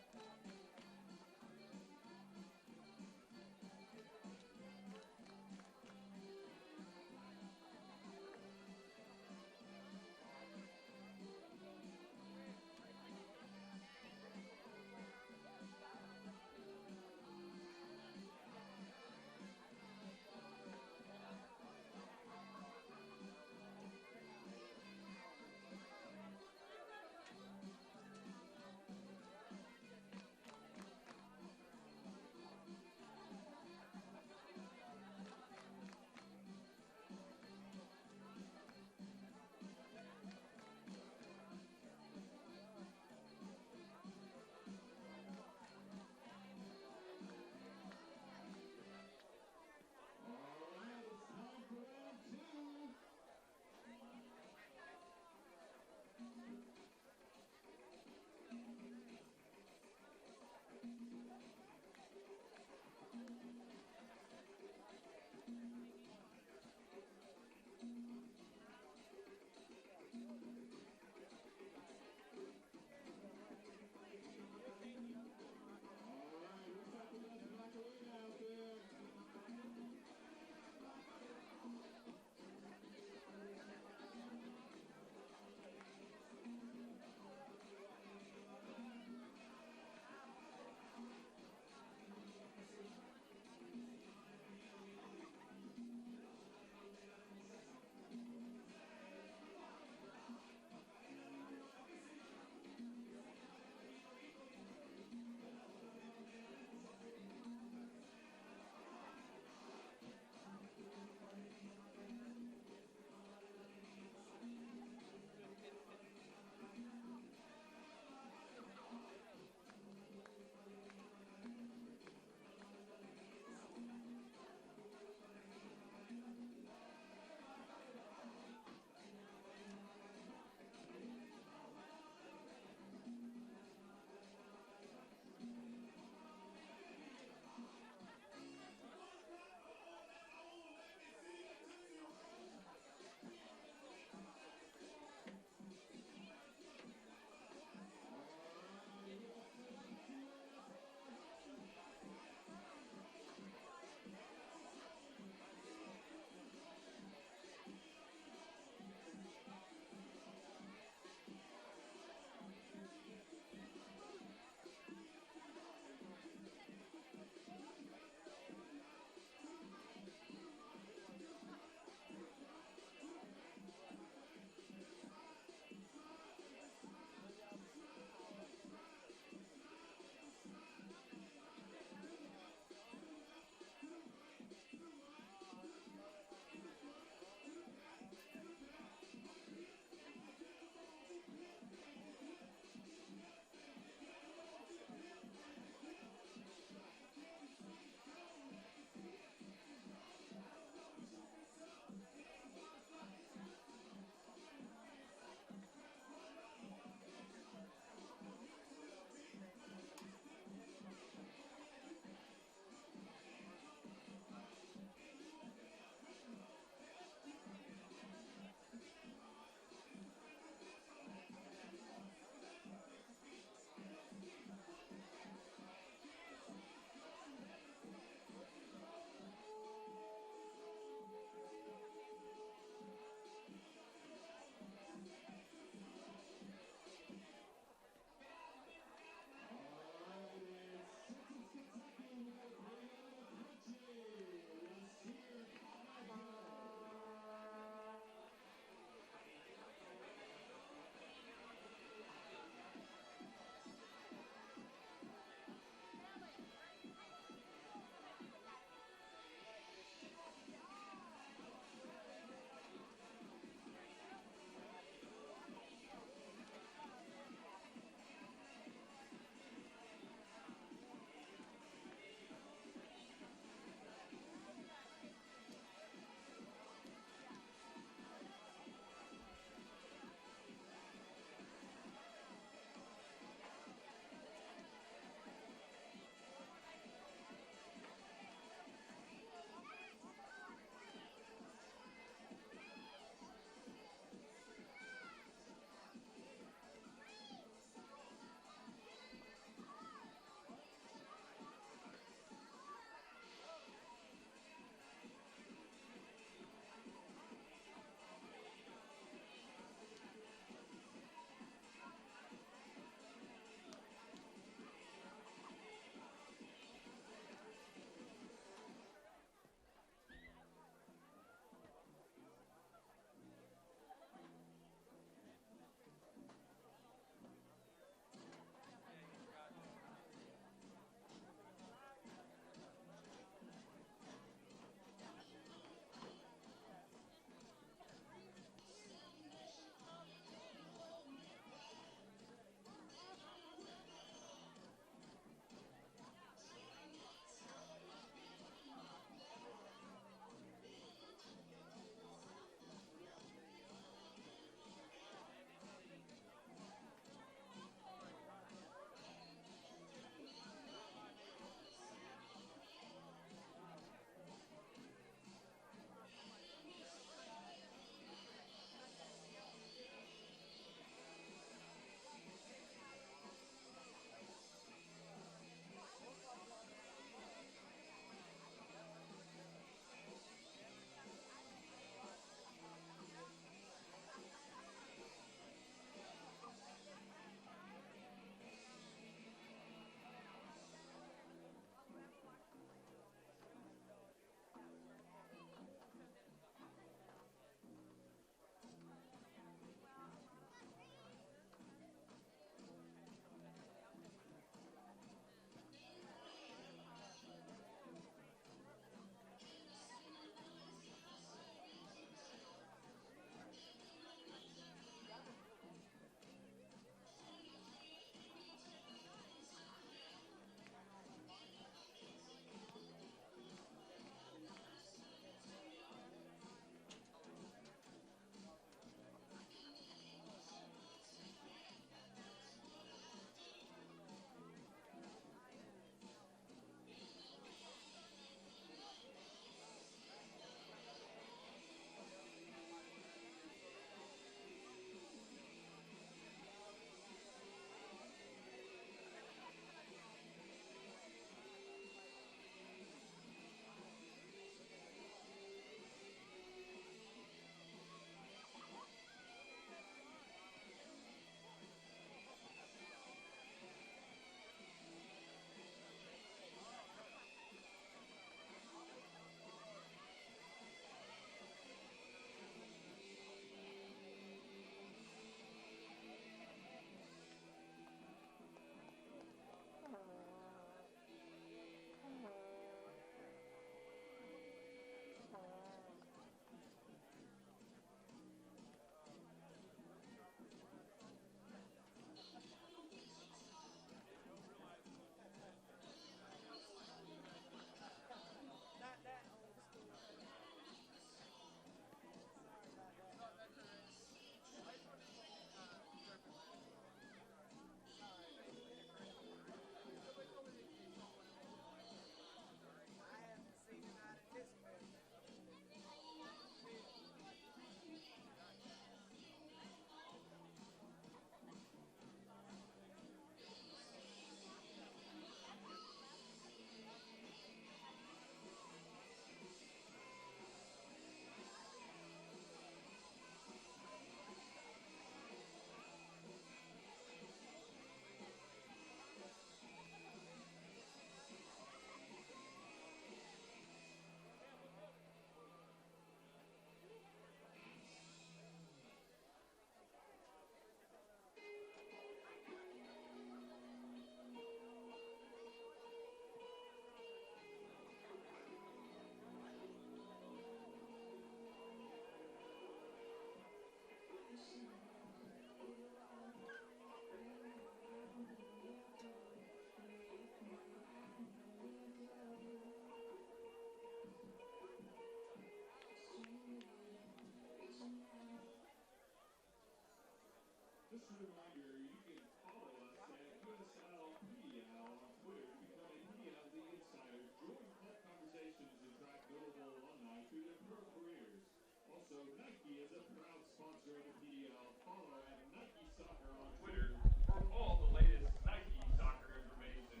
[SPEAKER 3] a reminder, you can follow us at USLPDL on Twitter to become a PDL League Insider. Join club conversations and track notable alumni through their pro careers. Also, Nike is a proud sponsor of the PDL. Follow at Nike Soccer on
[SPEAKER 2] Twitter for all the latest Nike soccer information.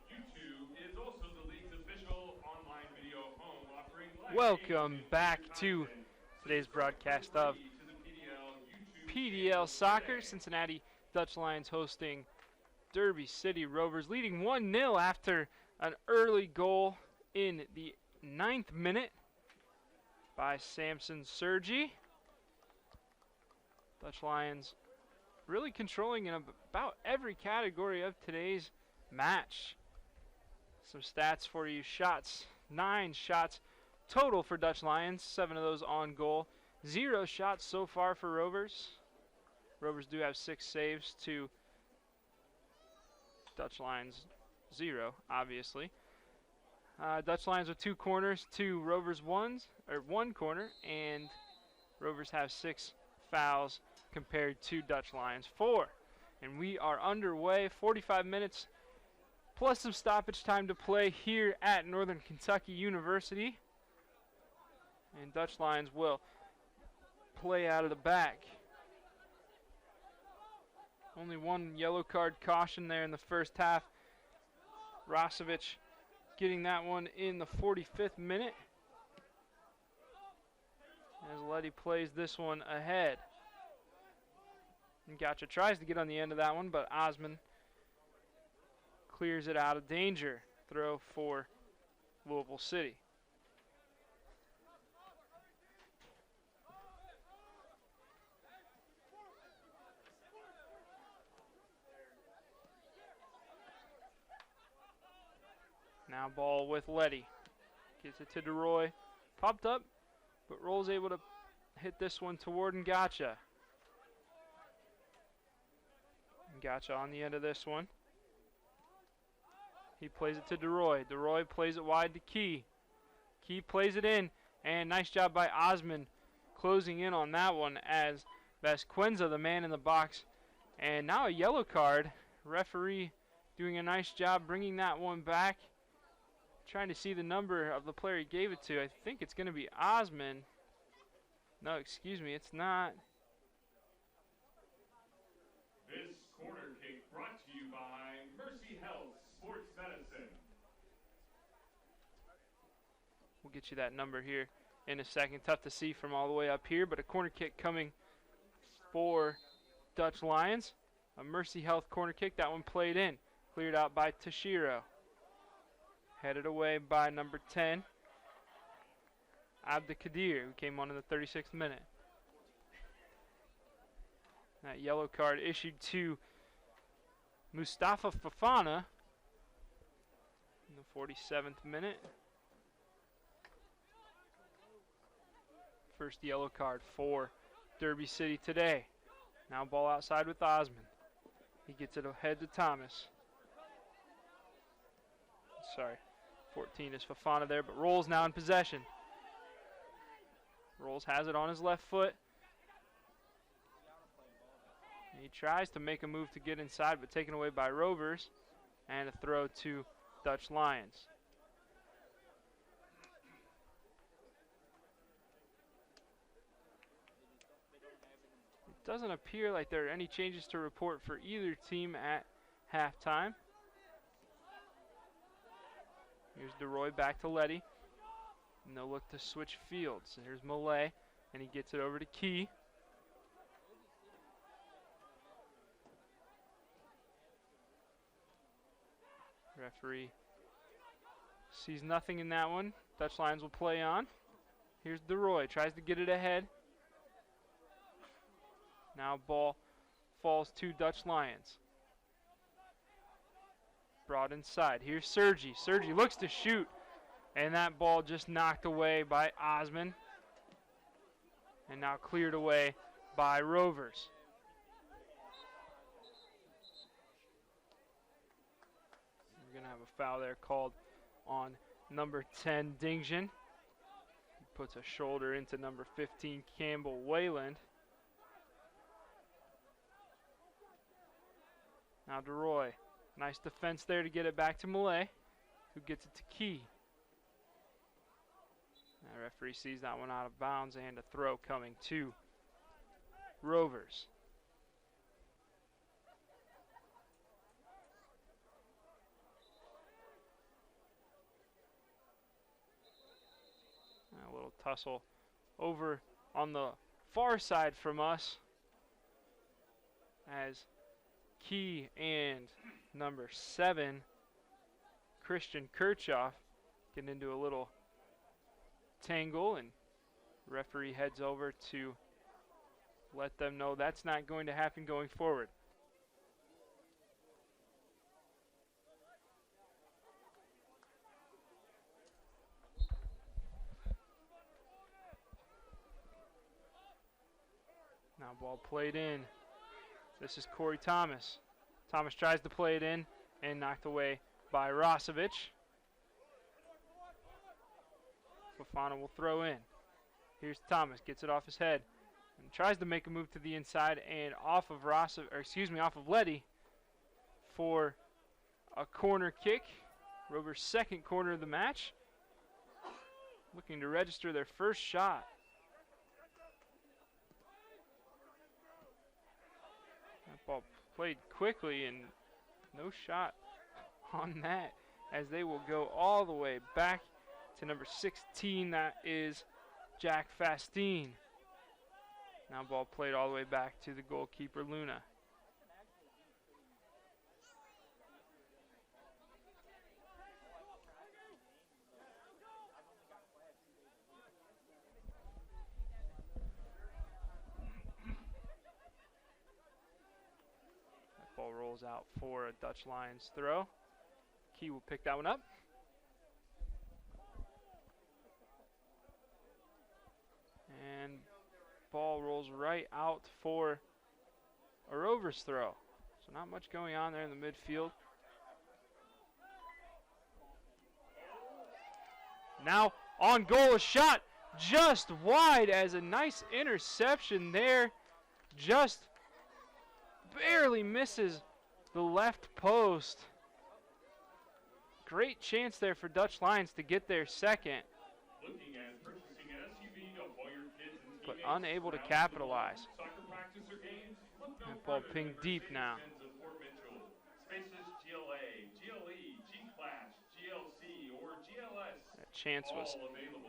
[SPEAKER 2] YouTube is also the league's official online video home, offering live
[SPEAKER 1] Welcome
[SPEAKER 2] games and
[SPEAKER 1] back
[SPEAKER 2] featured
[SPEAKER 1] to
[SPEAKER 2] content.
[SPEAKER 1] today's broadcast of
[SPEAKER 2] Subscribe to the PDL YouTube
[SPEAKER 1] PDL
[SPEAKER 2] channel
[SPEAKER 1] Soccer.
[SPEAKER 2] today.
[SPEAKER 1] Cincinnati Dutch Lions hosting Derby City Rovers, leading 1-0 after an early goal in the 9th minute by Samson Sergi. Dutch Lions really controlling in about every category of today's match. Some stats for you. Shots, 9 shots total for Dutch Lions, 7 of those on goal. 0 shots so far for Rovers. Rovers do have 6 saves to Dutch Lions 0, obviously. Dutch Lions with 2 corners, 2 Rovers 1 corner, and Rovers have 6 fouls compared to Dutch Lions 4. And we are underway, 45 minutes plus some stoppage time to play here at Northern Kentucky University. And Dutch Lions will play out of the back. Only 1 yellow card caution there in the first half. Rosovic getting that one in the 45th minute. As Letty plays this one ahead. Gotcha tries to get on the end of that one, but Osman clears it out of danger. Throw for Louisville City. Now ball with Letty. Gets it to DeRoy. Popped up, but Roll's able to hit this one toward Ngotcha. Ngotcha on the end of this one. He plays it to DeRoy. DeRoy plays it wide to Key. Key plays it in, and nice job by Osman closing in on that one as Vasquenza, the man in the box. And now a yellow card. Referee doing a nice job bringing that one back. Trying to see the number of the player he gave it to. I think it's going to be Osman. No, excuse me, it's not.
[SPEAKER 2] This corner kick brought to you by Mercy Health Sports Medicine.
[SPEAKER 1] We'll get you that number here in a second. Tough to see from all the way up here, but a corner kick coming for Dutch Lions. A Mercy Health corner kick. That one played in. Cleared out by Tashiro. Headed away by number 10, Abdikadir, who came on in the 36th minute. That yellow card issued to Mustafa Fafana in the 47th minute. First yellow card for Derby City today. Now ball outside with Osman. He gets it ahead to Thomas. Sorry, 14 is Fafana there, but Rolls now in possession. Rolls has it on his left foot. He tries to make a move to get inside, but taken away by Rovers. And a throw to Dutch Lions. It doesn't appear like there are any changes to report for either team at halftime. Here's DeRoy back to Letty. And they'll look to switch fields. So here's Millay, and he gets it over to Key. Referee sees nothing in that one. Dutch Lions will play on. Here's DeRoy, tries to get it ahead. Now ball falls to Dutch Lions. Brought inside. Here's Sergi. Sergi looks to shoot, and that ball just knocked away by Osman. And now cleared away by Rovers. We're going to have a foul there called on number 10, Dingjan. He puts a shoulder into number 15, Campbell Wayland. Now DeRoy. Nice defense there to get it back to Malay, who gets it to Key. The referee sees that one out of bounds and a throw coming to Rovers. A little tussle over on the far side from us as Key and number 7, Christian Kirchhoff, get into a little tangle, and referee heads over to let them know that's not going to happen going forward. Now ball played in. This is Corey Thomas. Thomas tries to play it in and knocked away by Rosovic. Fofana will throw in. Here's Thomas, gets it off his head and tries to make a move to the inside and off of off of Letty for a corner kick. Rovers' second corner of the match. Looking to register their first shot. That ball played quickly and no shot on that, as they will go all the way back to number 16. That is Jack Fastine. Now ball played all the way back to the goalkeeper, Luna. That ball rolls out for a Dutch Lions throw. Key will pick that one up. And ball rolls right out for a Rovers throw. So not much going on there in the midfield. Now on goal, a shot just wide, as a nice interception there. Just barely misses the left post. Great chance there for Dutch Lions to get their second, but unable to capitalize. That ball pinged deep now. That chance was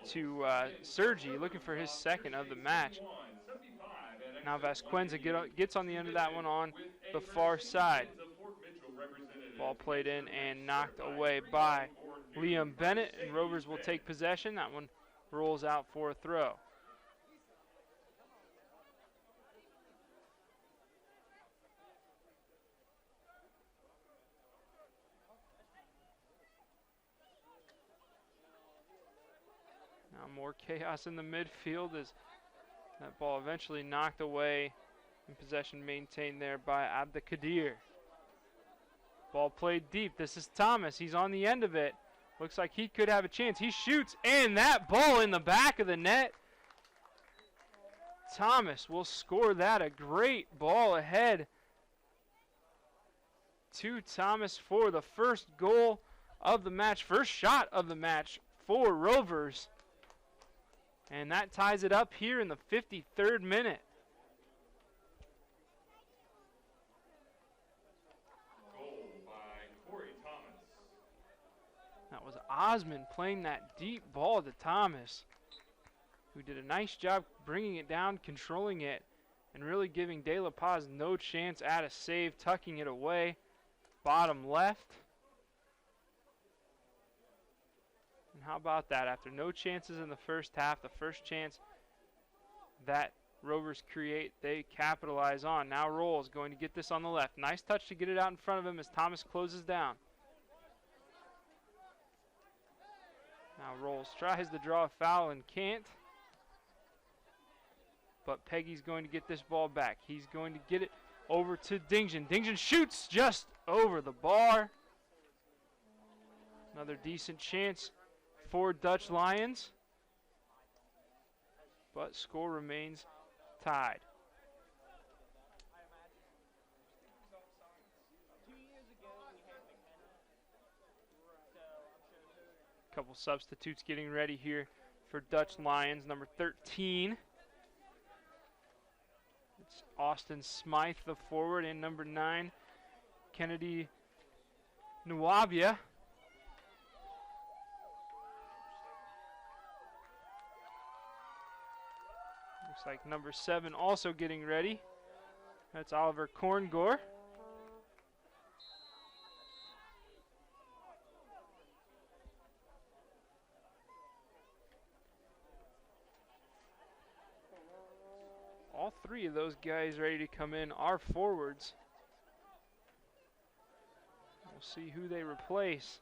[SPEAKER 1] to Sergi, looking for his second of the match. Now Vasquenza gets on the end of that one on the far side. Ball played in and knocked away by Liam Bennett, and Rovers will take possession. That one rolls out for a throw. Now more chaos in the midfield as that ball eventually knocked away, and possession maintained there by Abdelkadir. Ball played deep. This is Thomas. He's on the end of it. Looks like he could have a chance. He shoots, and that ball in the back of the net. Thomas will score that. A great ball ahead to Thomas for the first goal of the match, first shot of the match for Rovers. And that ties it up here in the 53rd minute. That was Osmond playing that deep ball to Thomas, who did a nice job bringing it down, controlling it, and really giving De La Paz no chance at a save, tucking it away, bottom left. And how about that? After no chances in the first half, the first chance that Rovers create, they capitalize on. Now Roll is going to get this on the left. Nice touch to get it out in front of him as Thomas closes down. Now Rolls tries to draw a foul and can't. But Peggy's going to get this ball back. He's going to get it over to Dingjan. Dingjan shoots just over the bar. Another decent chance for Dutch Lions. But score remains tied. couple substitutes getting ready here for Dutch Lions. Number 13. It's Austin Smythe, the forward, and number 9, Kennedy Nwabia. Looks like number 7 also getting ready. That's Oliver Korngore. All 3 of those guys ready to come in are forwards. We'll see who they replace.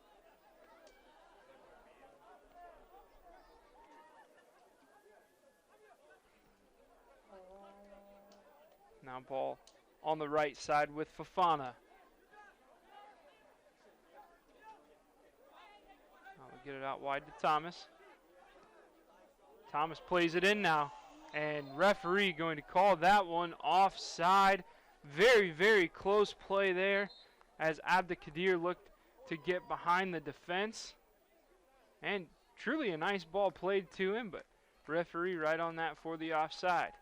[SPEAKER 1] Now ball on the right side with Fafana. I'll get it out wide to Thomas. Thomas plays it in now. And referee going to call that one offside. Very, very close play there as Abdelkadir looked to get behind the defense. And truly a nice ball played to him, but referee right on that for the offside.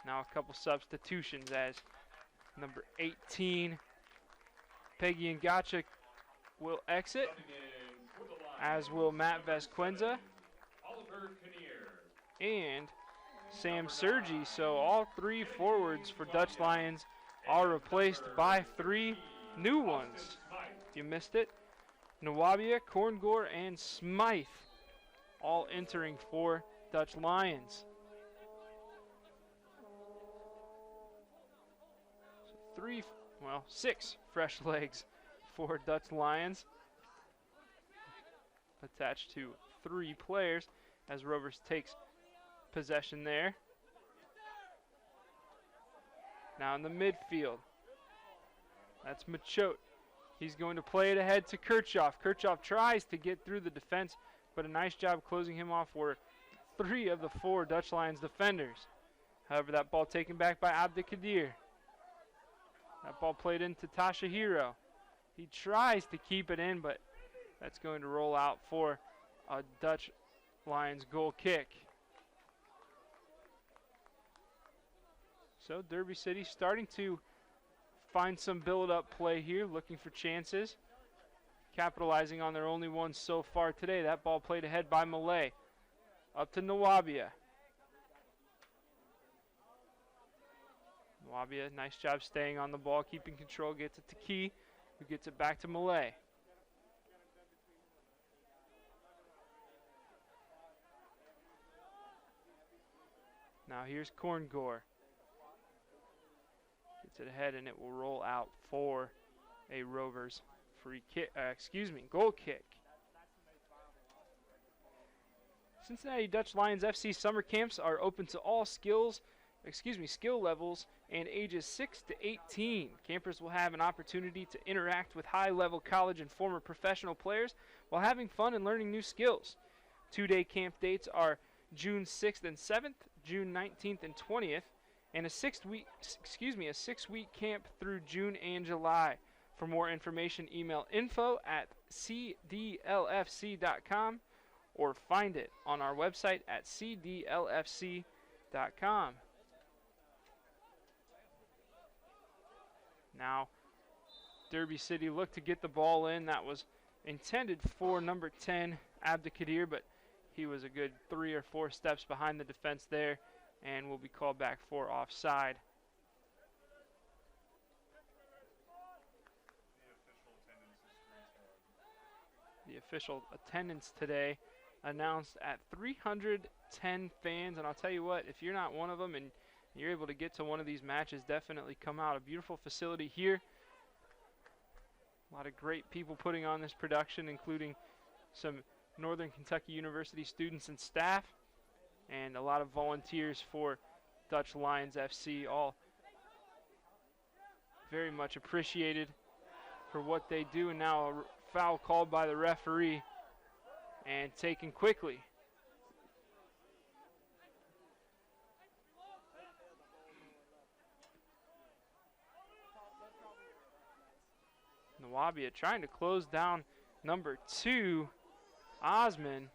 [SPEAKER 1] Now a couple substitutions as number 18, Peggy Ngacha, will exit, as will Matt Vesquenza and Sam Sergi. So all 3 forwards for Dutch Lions are replaced by 3 new ones. If you missed it, Nwabia, Korngore, and Smythe all entering for Dutch Lions. So 6 fresh legs for Dutch Lions, attached to 3 players as Rovers takes possession there. Now in the midfield, that's Machote. He's going to play it ahead to Kirchhoff. Kirchhoff tries to get through the defense, but a nice job closing him off were 3 of the 4 Dutch Lions defenders. However, that ball taken back by Abdelkadir. That ball played into Tashihiro. He tries to keep it in, but that's going to roll out for a Dutch Lions goal kick. So Derby City starting to find some build-up play here, looking for chances, capitalizing on their only one so far today. That ball played ahead by Malay. Up to Nwabia. Nwabia, nice job staying on the ball, keeping control, gets it to Key, who gets it back to Malay. Now here's Korngore. Gets it ahead, and it will roll out for a Rovers goal kick. Cincinnati Dutch Lions FC summer camps are open to all skill levels and ages 6 to 18. Campers will have an opportunity to interact with high-level college and former professional players while having fun and learning new skills. 2-day camp dates are June 6th and 7th, June 19th and 20th, and a 6-week camp through June and July. For more information, email info@cdlfc.com or find it on our website at cdlfc.com. Now, Derby City looked to get the ball in. That was intended for number 10, Abdelkadir, but he was a good 3 or 4 steps behind the defense there and will be called back for offside. The official attendance today announced at 310 fans, and I'll tell you what, if you're not one of them and you're able to get to one of these matches, definitely come out. A beautiful facility here. A lot of great people putting on this production, including some Northern Kentucky University students and staff, and a lot of volunteers for Dutch Lions FC, all very much appreciated for what they do. And now a foul called by the referee and taken quickly. Nwabia trying to close down number 2, Osman.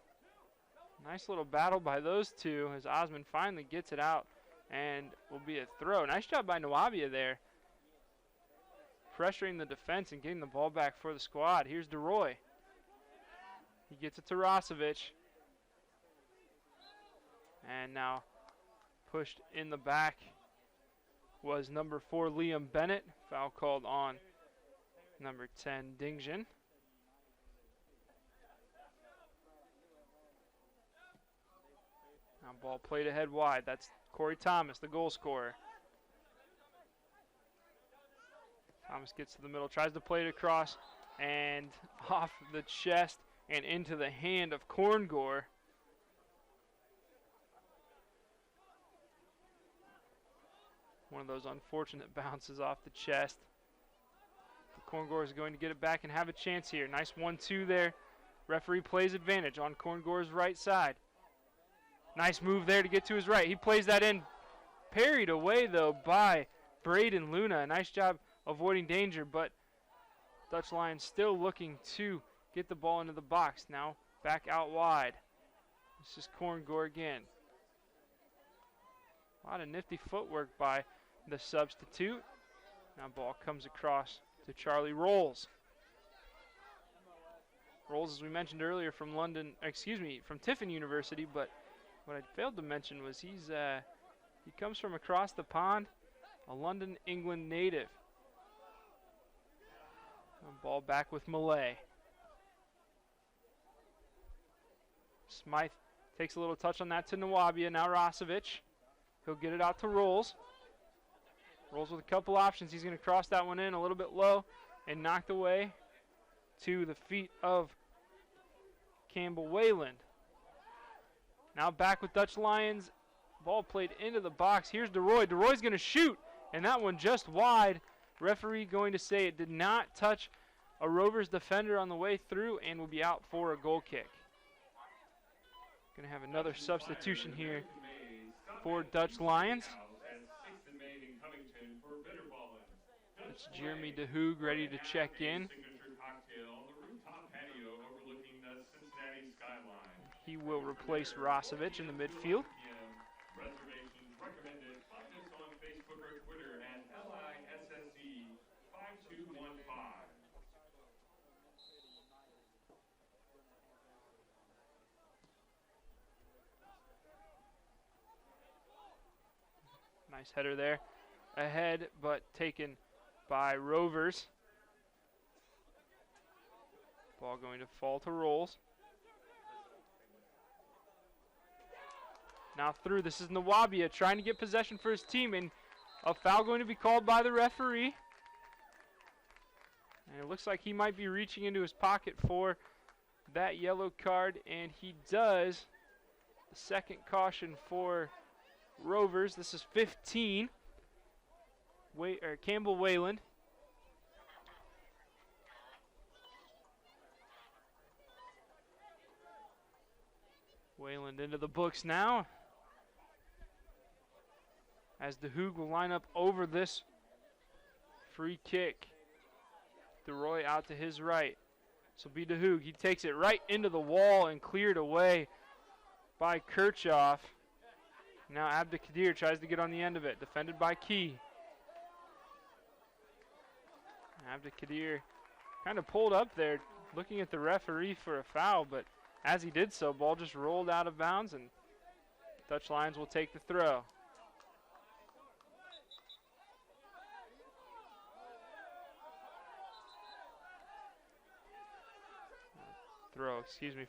[SPEAKER 1] Nice little battle by those two as Osman finally gets it out and will be a throw. Nice job by Nwabia there, pressuring the defense and getting the ball back for the squad. Here's DeRoy. He gets it to Rosovic. And now pushed in the back was number 4, Liam Bennett. Foul called on number 10, Dingjan. Now ball played ahead wide. That's Corey Thomas, the goal scorer. Thomas gets to the middle, tries to play it across, and off the chest and into the hand of Korngor. One of those unfortunate bounces off the chest. But Korngor is going to get it back and have a chance here. Nice 1-2 there. Referee plays advantage on Korngor's right side. Nice move there to get to his right. He plays that in. Parried away, though, by Braden Luna. A nice job avoiding danger, but Dutch Lions still looking to get the ball into the box. Now back out wide. This is Korngor again. A lot of nifty footwork by the substitute. Now ball comes across to Charlie Rolls. Rolls, as we mentioned earlier, from from Tiffin University, but what I failed to mention was he comes from across the pond, a London, England native. Ball back with Malay. Smythe takes a little touch on that to Nwabia. Now Rosovic. He'll get it out to Rolls. Rolls with a couple options. He's going to cross that one in a little bit low and knocked away to the feet of Campbell Wayland. Now back with Dutch Lions. Ball played into the box. Here's DeRoy. DeRoy's going to shoot, and that one just wide. Referee going to say it did not touch a Rovers defender on the way through and will be out for a goal kick. Going to have another substitution here for Dutch Lions. It's Jeremy DeHoog ready to check in. He will replace Rosovic in the midfield.
[SPEAKER 2] Reservations recommended. Find us on Facebook or Twitter at LISSE5215.
[SPEAKER 1] Nice header there. Ahead, but taken by Rovers. Ball going to fall to Rolls. Now through, this is Nwabia trying to get possession for his team, and a foul going to be called by the referee. And it looks like he might be reaching into his pocket for that yellow card, and he does. The second caution for Rovers. This is 15. Campbell Wayland. Wayland into the books now, as DeHoog will line up over this free kick. DeRoy out to his right. So be DeHoog. He takes it right into the wall and cleared away by Kirchhoff. Now Abdikadir tries to get on the end of it. Defended by Key. Abdikadir kind of pulled up there looking at the referee for a foul, but as he did so, ball just rolled out of bounds, and Dutch Lions will take the throw.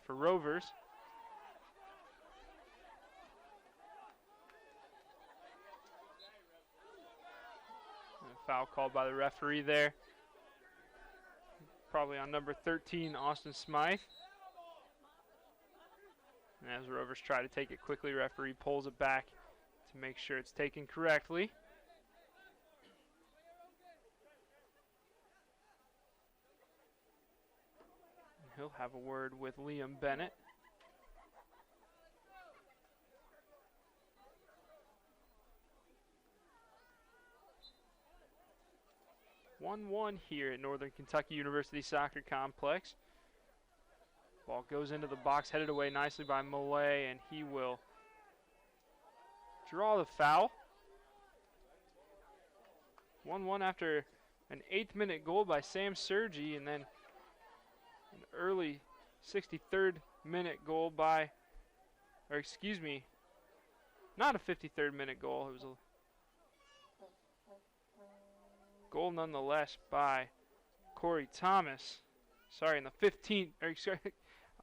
[SPEAKER 1] For Rovers. And a foul called by the referee there. Probably on number 13, Austin Smythe. And as Rovers try to take it quickly, referee pulls it back to make sure it's taken correctly. And he'll have a word with Liam Bennett. (1-1) here at Northern Kentucky University Soccer Complex. Ball goes into the box, headed away nicely by Millay, and he will draw the foul. 1-1 after an 8th-minute goal by Sam Sergi, and then an early 63rd minute goal by, or excuse me, not a 53rd minute goal. It was a goal nonetheless by Corey Thomas. Sorry, in the 15th, or sorry,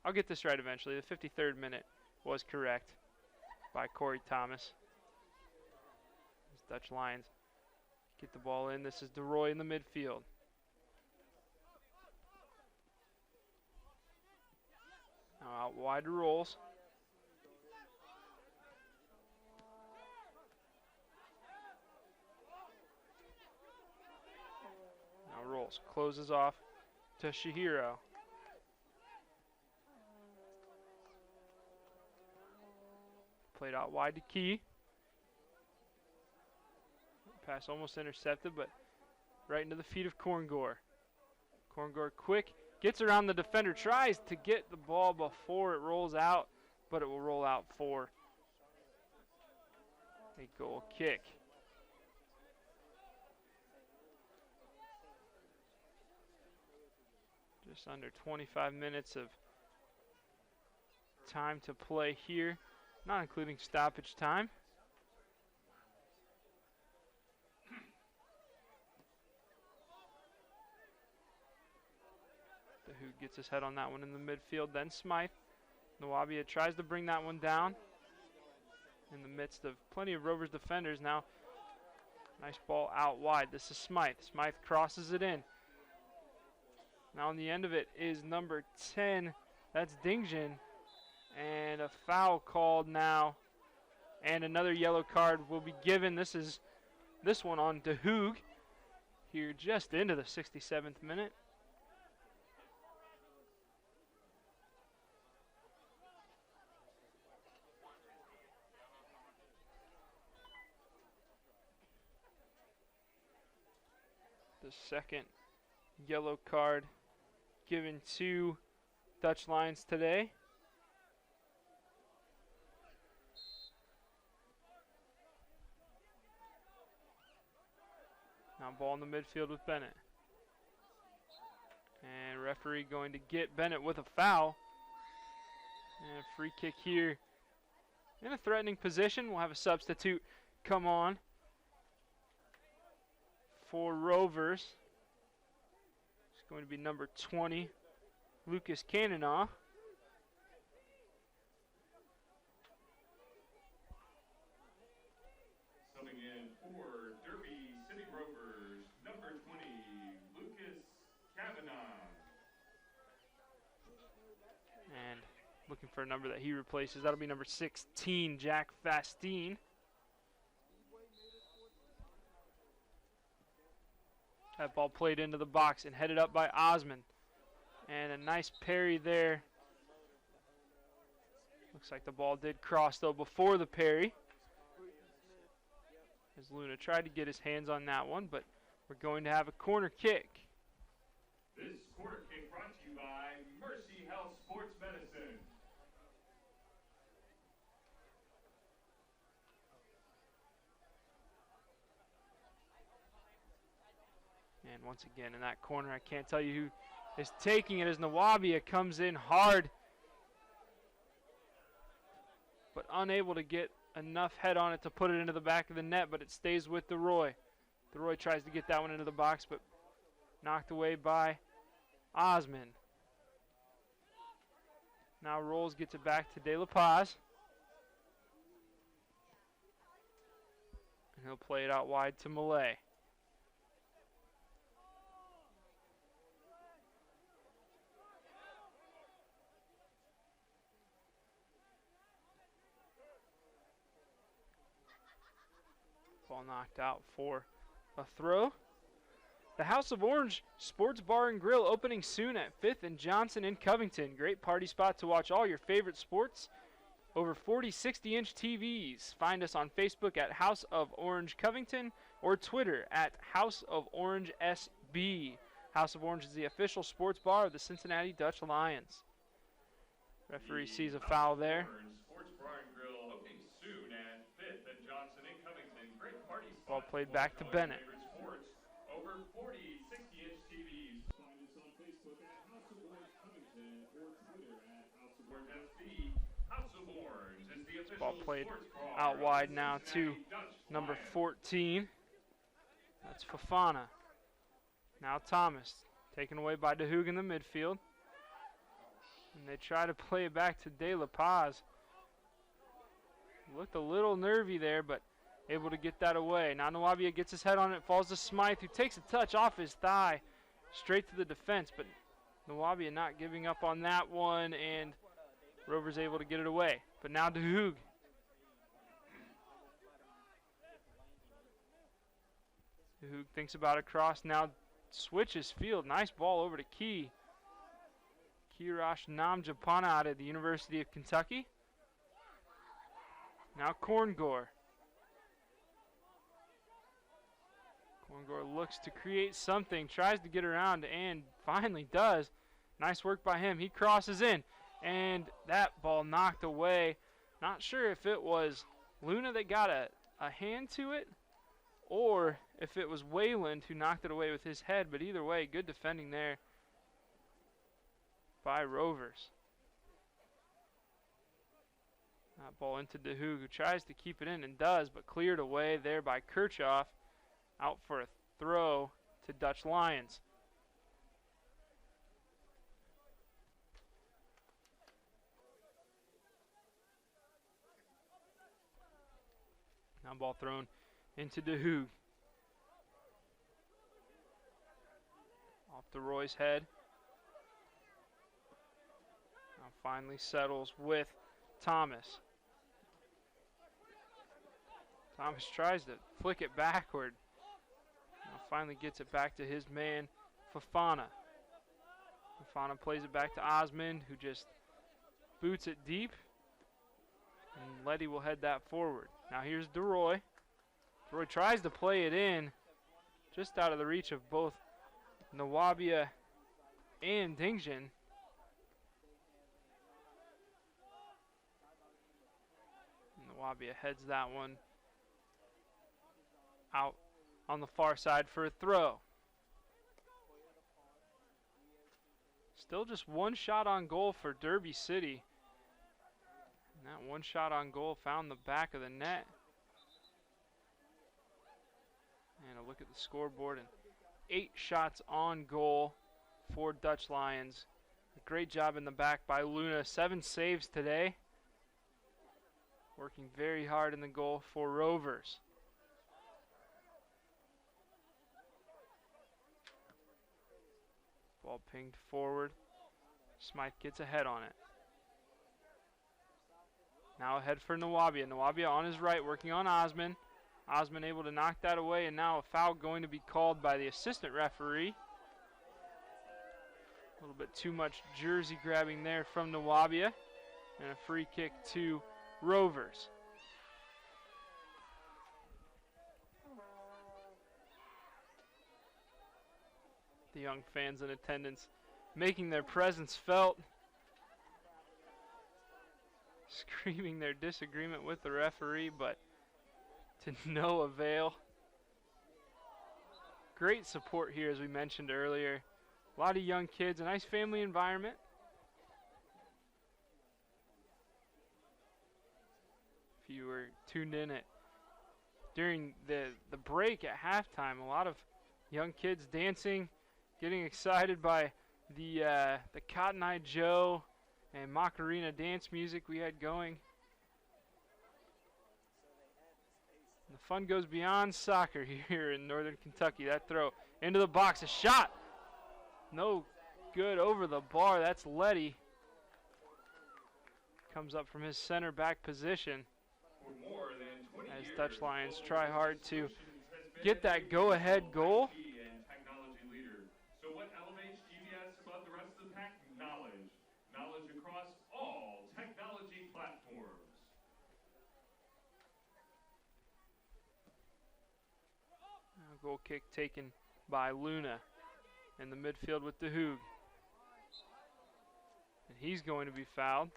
[SPEAKER 1] I'll get this right eventually. The 53rd minute was correct by Corey Thomas. These Dutch Lions get the ball in. This is DeRoy in the midfield. Now out wide to Rolls. Now Rolls closes off to Shihiro. Played out wide to Key. Pass almost intercepted, but right into the feet of Korngor. Korngor quick, gets around the defender, tries to get the ball before it rolls out, but it will roll out for a goal kick. Just under 25 minutes of time to play here, not including stoppage time. Who gets his head on that one in the midfield, then Smythe. Nwabia tries to bring that one down in the midst of plenty of Rovers defenders. Now, nice ball out wide. This is Smythe. Smythe crosses it in. Now on the end of it is number 10. That's Dingjin. And a foul called now. And another yellow card will be given. This one on DeHoog here just into the 67th minute. The second yellow card given to Dutch Lions today. Now ball in the midfield with Bennett. And referee going to get Bennett with a foul. And a free kick here in a threatening position. We'll have a substitute come on for Rovers. It's going to be number 20, Lucas Cannanaugh.
[SPEAKER 2] Subbing in for Derby City Rovers, number 20, Lucas Cannanaugh.
[SPEAKER 1] And looking for a number that he replaces. That'll be number 16, Jack Fastine. That ball played into the box and headed up by Osmond. And a nice parry there. Looks like the ball did cross, though, before the parry. As Luna tried to get his hands on that one, but we're going to have a corner kick.
[SPEAKER 2] This corner kick brought to you by Mercy Health Sports Medicine.
[SPEAKER 1] And once again, in that corner, I can't tell you who is taking it as Nwabia comes in hard, but unable to get enough head on it to put it into the back of the net, but it stays with DeRoy. DeRoy tries to get that one into the box, but knocked away by Osmond. Now Rolls gets it back to De La Paz. And he'll play it out wide to Millay. Ball knocked out for a throw. The House of Orange Sports Bar and Grill opening soon at 5th and Johnson in Covington. Great party spot to watch all your favorite sports. Over 40 60-inch TVs. Find us on Facebook at House of Orange Covington or Twitter at House of Orange SB. House of Orange is the official sports bar of the Cincinnati Dutch Lions. Referee sees a foul there.
[SPEAKER 2] Sports Bar and Grill opening soon at 5th and Johnson in Covington. Great party
[SPEAKER 1] Ball
[SPEAKER 2] spot
[SPEAKER 1] played
[SPEAKER 2] for
[SPEAKER 1] back to
[SPEAKER 2] all your
[SPEAKER 1] Bennett.
[SPEAKER 2] favorite sports. Over 40 60-inch TVs.
[SPEAKER 3] Find us on Facebook at House of Orange Covington or Twitter at House of
[SPEAKER 2] Or
[SPEAKER 3] Orange.
[SPEAKER 2] that's the House of Orange is the official
[SPEAKER 1] Ball played
[SPEAKER 2] sports bar
[SPEAKER 1] out
[SPEAKER 2] of
[SPEAKER 1] wide
[SPEAKER 2] the
[SPEAKER 1] now to
[SPEAKER 2] Cincinnati Dutch
[SPEAKER 1] number
[SPEAKER 2] Lions.
[SPEAKER 1] 14. That's Fofana. Now Thomas, taken away by DeHoog in the midfield. And they try to play it back to De La Paz. Looked a little nervy there, but able to get that away. Now Nwabia gets his head on it, falls to Smythe, who takes a touch off his thigh, straight to the defense. But Nwabia not giving up on that one, and Rover's able to get it away. But now DeHoog. DeHoog thinks about a cross, now switches field. Nice ball over to Key. Kirash Namjapana out of the University of Kentucky. Now Korngor. Korngor looks to create something, tries to get around, and finally does. Nice work by him. He crosses in, and that ball knocked away. Not sure if it was Luna that got a hand to it, or if it was Wayland who knocked it away with his head, but either way, good defending there by Rovers. That ball into DeHoog, who tries to keep it in and does, but cleared away there by Kirchhoff. Out for a throw to Dutch Lions. Now ball thrown into DeHoog. Off to Roy's head. Now finally settles with Thomas. Thomas tries to flick it backward. Now finally gets it back to his man, Fofana. Fofana plays it back to Osmond, who just boots it deep. And Letty will head that forward. Now here's DeRoy. DeRoy tries to play it in, just out of the reach of both Nwabia and Dingjan. Nwabia heads that one out on the far side for a throw. Still just one shot on goal for Derby City. And that one shot on goal found the back of the net. And a look at the scoreboard, and 8 shots on goal for Dutch Lions. A great job in the back by Luna. 7 saves today. Working very hard in the goal for Rovers. Ball pinged forward. Smythe gets a head on it. Now ahead for Nwabia. Nwabia on his right, working on Osman. Osman able to knock that away, and now a foul going to be called by the assistant referee. A little bit too much jersey grabbing there from Nwabia. And a free kick to Rovers. The young fans in attendance making their presence felt, screaming their disagreement with the referee, but to no avail. Great support here, as we mentioned earlier. A lot of young kids, a nice family environment. If you were tuned in during the break at halftime, a lot of young kids dancing, getting excited by the Cotton Eye Joe and Macarena dance music we had going. And the fun goes beyond soccer here in Northern Kentucky. That throw into the box, a shot. No good over the bar. That's Letty. Comes up from his center back position. As Dutch Lions try hard to get that go-ahead goal.
[SPEAKER 2] So what elevates GBS above the rest of the pack? Knowledge. Knowledge across all technology platforms.
[SPEAKER 1] Goal kick taken by Luna in the midfield with DeHoog. And he's going to be fouled.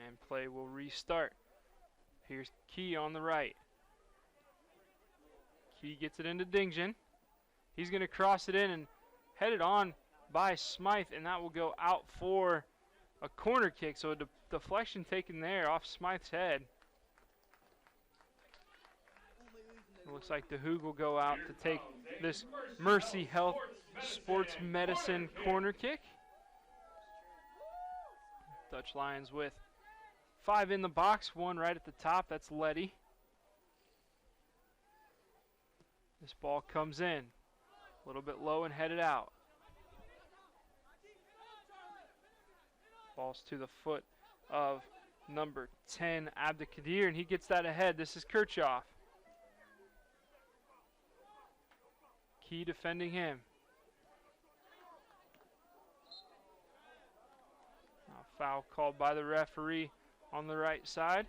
[SPEAKER 1] And play will restart. Here's Key on the right. Key gets it into Dingjan. He's going to cross it in and head it on by Smythe, and that will go out for a corner kick. So a deflection taken there off Smythe's head. It looks like the Hoog will go out to take this Mercy Health Sports Medicine corner kick. Dutch Lions with 5 in the box, 1 right at the top. That's Letty. This ball comes in a little bit low and headed out. Ball's to the foot of number 10, Abdikadir, and he gets that ahead. This is Kirchhoff. Key defending him. Now foul called by the referee on the right side.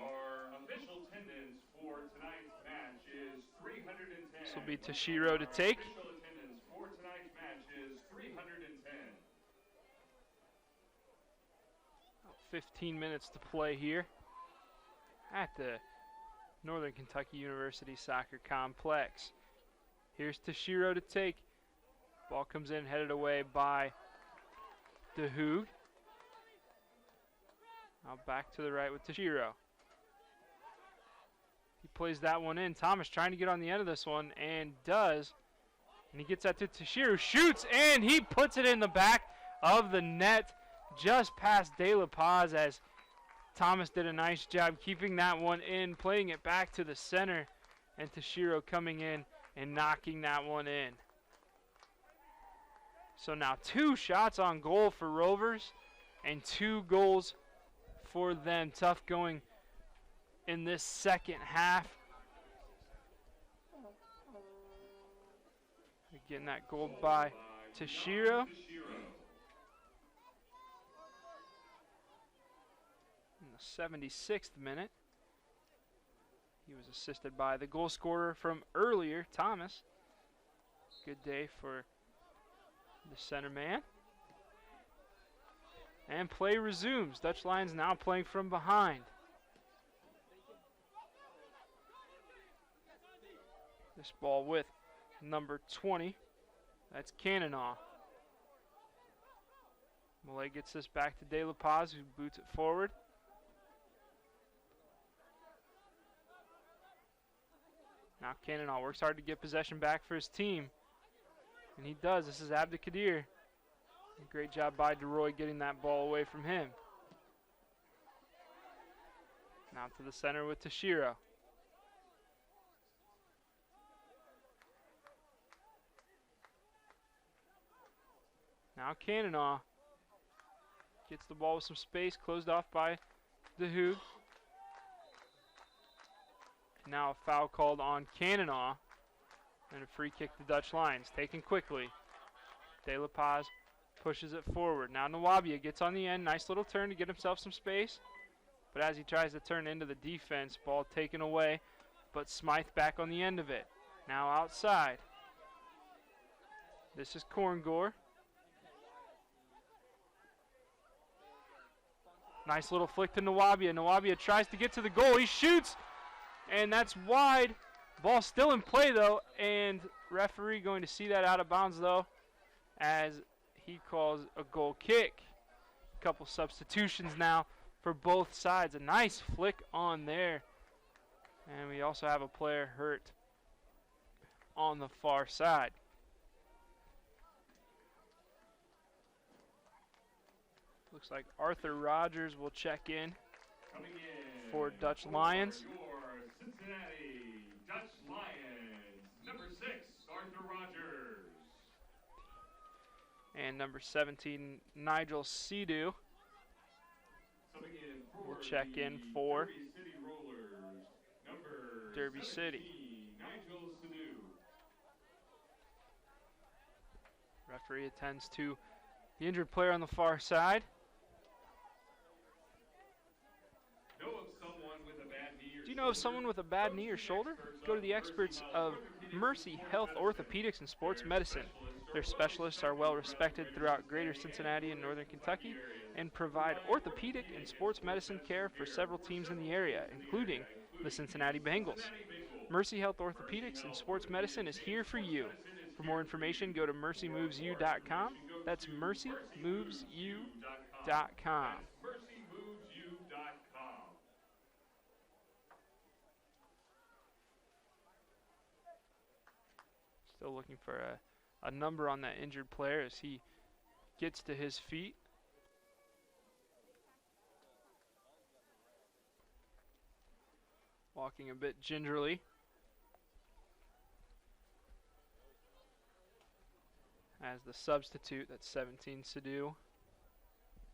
[SPEAKER 2] Our official attendance for tonight's match is 310.
[SPEAKER 1] This will be Toshiro to take.
[SPEAKER 2] Official attendance for tonight's match is 310.
[SPEAKER 1] 15 minutes to play here at the Northern Kentucky University Soccer Complex. Here's Toshiro to take. Ball comes in, headed away by DeHoog. Now back to the right with Toshiro. He plays that one in. Thomas trying to get on the end of this one, and does. And he gets that to Toshiro, shoots, and he puts it in the back of the net just past De La Paz, as Thomas did a nice job keeping that one in, playing it back to the center, and Toshiro coming in and knocking that one in. So now 2 shots on goal for Rovers and 2 goals for them. Tough going in this second half. Getting that goal by Toshiro. In the 76th minute. He was assisted by the goal scorer from earlier, Thomas. Good day for the center man. And play resumes. Dutch Lions now playing from behind. This ball with number 20. That's Cannanaugh. Malay gets this back to De La Paz, who boots it forward. Now Cannanaugh works hard to get possession back for his team. And he does. This is Abdikadir. Great job by DeRoy getting that ball away from him. Now to the center with Toshiro. Now Cannanaugh gets the ball with some space, closed off by DeHoog. Now a foul called on Cannanaugh, and a free kick to Dutch Lions, taken quickly. De La Paz pushes it forward. Now Nwabia gets on the end, nice little turn to get himself some space, but as he tries to turn into the defense, ball taken away, but Smythe back on the end of it. Now outside. This is Korngor. Nice little flick to Nwabia. Nwabia tries to get to the goal. He shoots, and that's wide. Ball still in play, though, and referee going to see that out of bounds, though, as he calls a goal kick. A couple substitutions now for both sides. A nice flick on there. And we also have a player hurt on the far side. Looks like Arthur Rogers will check in for Dutch Lions.
[SPEAKER 2] Your Cincinnati Dutch Lions, number 6, Arthur Rogers.
[SPEAKER 1] And number 17, Nigel Seadoo, will check in for
[SPEAKER 2] Derby City Rollers, number
[SPEAKER 1] Derby City.
[SPEAKER 2] 17, Nigel Seadoo.
[SPEAKER 1] Referee attends to the injured player on the far side.
[SPEAKER 2] Know of someone with a bad knee or
[SPEAKER 1] Do you know of someone with a bad knee or shoulder? Go to the experts of Mercy Health Orthopedics and Sports Medicine. Their specialists are well respected throughout greater Cincinnati and northern Kentucky and provide orthopedic and sports medicine care for several teams in the area, including the Cincinnati Bengals. Mercy Health Orthopedics and Sports Medicine is here for you. For more information, go to mercymovesyou.com. That's mercymovesyou.com. Still looking for a number on that injured player as he gets to his feet. Walking a bit gingerly. As the substitute, that's 17 Sadu,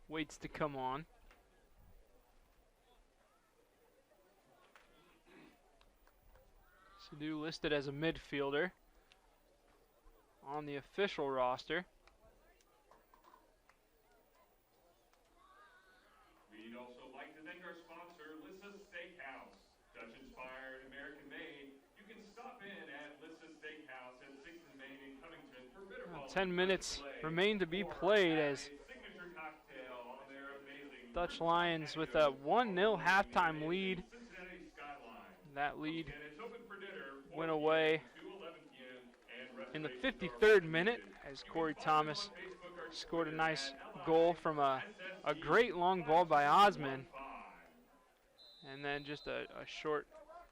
[SPEAKER 1] waits to come on. Sadu listed as a midfielder on the official roster.
[SPEAKER 2] We'd also like to thank our sponsor, Lissa's Steakhouse. Dutch-inspired, American-made. You can stop in at Lissa's Steakhouse at 6th and Main in Covington for bitter ball.
[SPEAKER 1] 10 minutes remain to be played as Dutch Lions with a 1-0 halftime lead. That lead went away in the 53rd minute as Corey Thomas scored a nice goal from a great long ball by Osman. And then just a short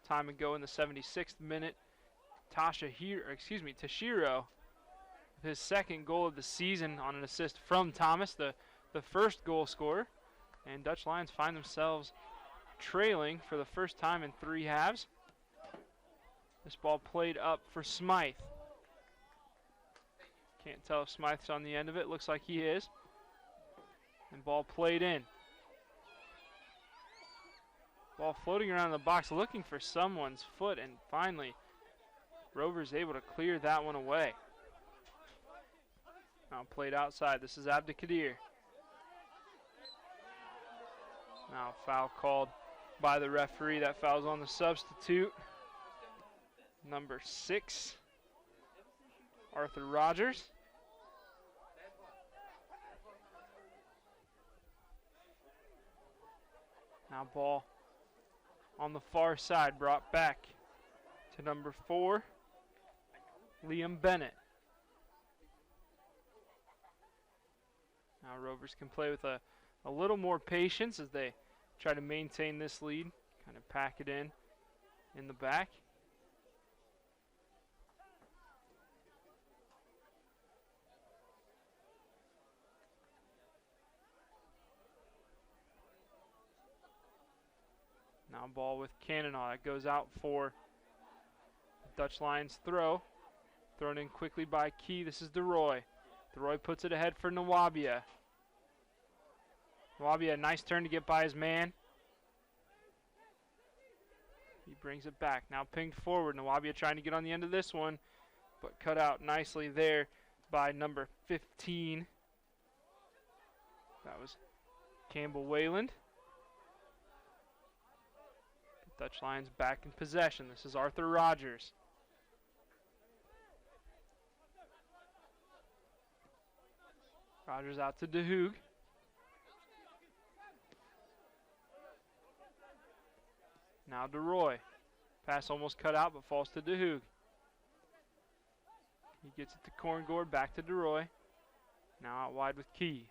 [SPEAKER 1] time ago in the 76th minute, Tashiro, his second goal of the season on an assist from Thomas, the first goal scorer. And Dutch Lions find themselves trailing for the first time in 3 halves. This ball played up for Smythe. Can't tell if Smythe's on the end of it. Looks like he is. And ball played in. Ball floating around the box looking for someone's foot, and finally Rovers able to clear that one away. Now played outside. This is Abdikadir. Now foul called by the referee. That foul's on the substitute. Number 6, Arthur Rogers. Now ball on the far side, brought back to number 4, Liam Bennett. Now Rovers can play with a little more patience as they try to maintain this lead, kind of pack it in the back. Now ball with Cannonall. It goes out for Dutch Lions throw. Thrown in quickly by Key. This is DeRoy. DeRoy puts it ahead for Nawabia. Nawabia, a nice turn to get by his man. He brings it back. Now pinged forward. Nawabia trying to get on the end of this one, but cut out nicely there by number 15. That was Campbell Wayland. Dutch Lions back in possession. This is Arthur Rogers. Rogers out to DeHoog. Now DeRoy. Pass almost cut out but falls to DeHoog. He gets it to Korngård, back to DeRoy. Now out wide with Key.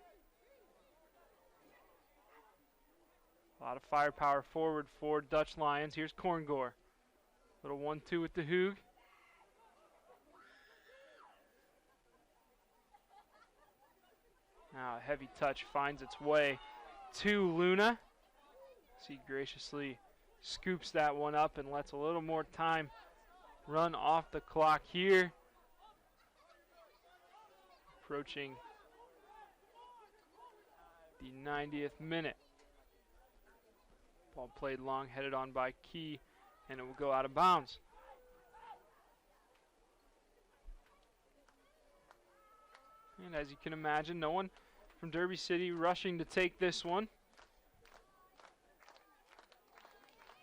[SPEAKER 1] A lot of firepower forward for Dutch Lions. Here's Korngård. Little 1-2 with DeHoog. Now a heavy touch finds its way to Luna. He graciously scoops that one up and lets a little more time run off the clock here. Approaching the 90th minute. Ball played long, headed on by Key, and it will go out of bounds. And as you can imagine, no one from Derby City rushing to take this one.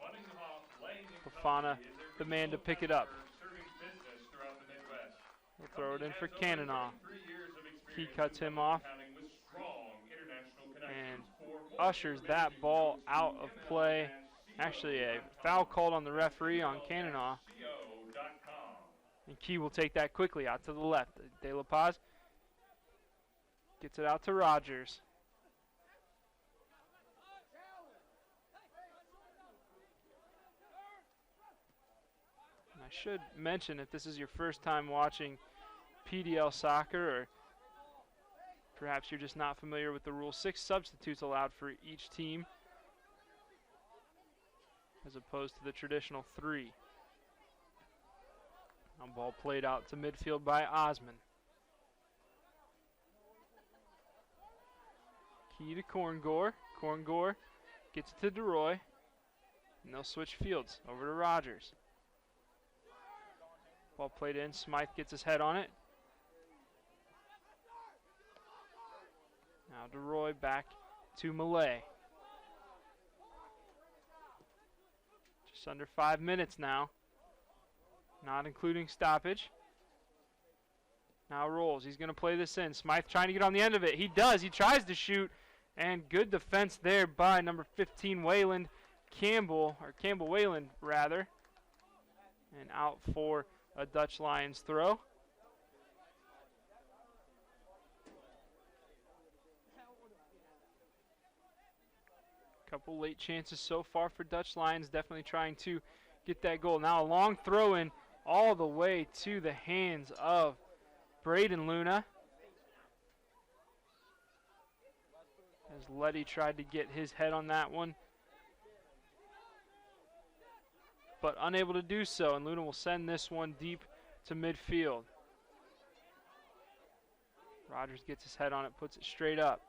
[SPEAKER 2] Running them off, laying
[SPEAKER 1] Fafana, the man to pick it up.
[SPEAKER 2] Serving business throughout the Midwest.
[SPEAKER 1] He'll throw it in for
[SPEAKER 2] Company has over
[SPEAKER 1] Cannonau.
[SPEAKER 2] 33 years of
[SPEAKER 1] He
[SPEAKER 2] experience
[SPEAKER 1] cuts
[SPEAKER 2] in
[SPEAKER 1] him
[SPEAKER 2] public
[SPEAKER 1] off
[SPEAKER 2] accounting with strong international
[SPEAKER 1] and
[SPEAKER 2] connections. For more
[SPEAKER 1] ushers that
[SPEAKER 2] information,
[SPEAKER 1] ball
[SPEAKER 2] go to
[SPEAKER 1] out of play. Actually, a foul called on the referee on Cannonau.
[SPEAKER 2] co.com.
[SPEAKER 1] And Key will take that quickly out to the left. De La Paz gets it out to Rogers. And I should mention, if this is your first time watching PDL soccer, or perhaps you're just not familiar with the rule, 6 substitutes allowed for each team, as opposed to the traditional 3. Now ball played out to midfield by Osman. Key to Korngor. Korngor gets it to DeRoy. And they'll switch fields over to Rogers. Ball played in. Smythe gets his head on it. Now DeRoy back to Malay. Just under 5 minutes now. Not including stoppage. Now rolls. He's going to play this in. Smythe trying to get on the end of it. He does. He tries to shoot. And good defense there by number 15, Wayland Campbell, or Campbell Wayland, rather. And out for a Dutch Lions throw. Couple late chances so far for Dutch Lions, definitely trying to get that goal. Now a long throw in all the way to the hands of Braden Luna. As Letty tried to get his head on that one, but unable to do so, and Luna will send this one deep to midfield. Rogers gets his head on it, puts it straight up.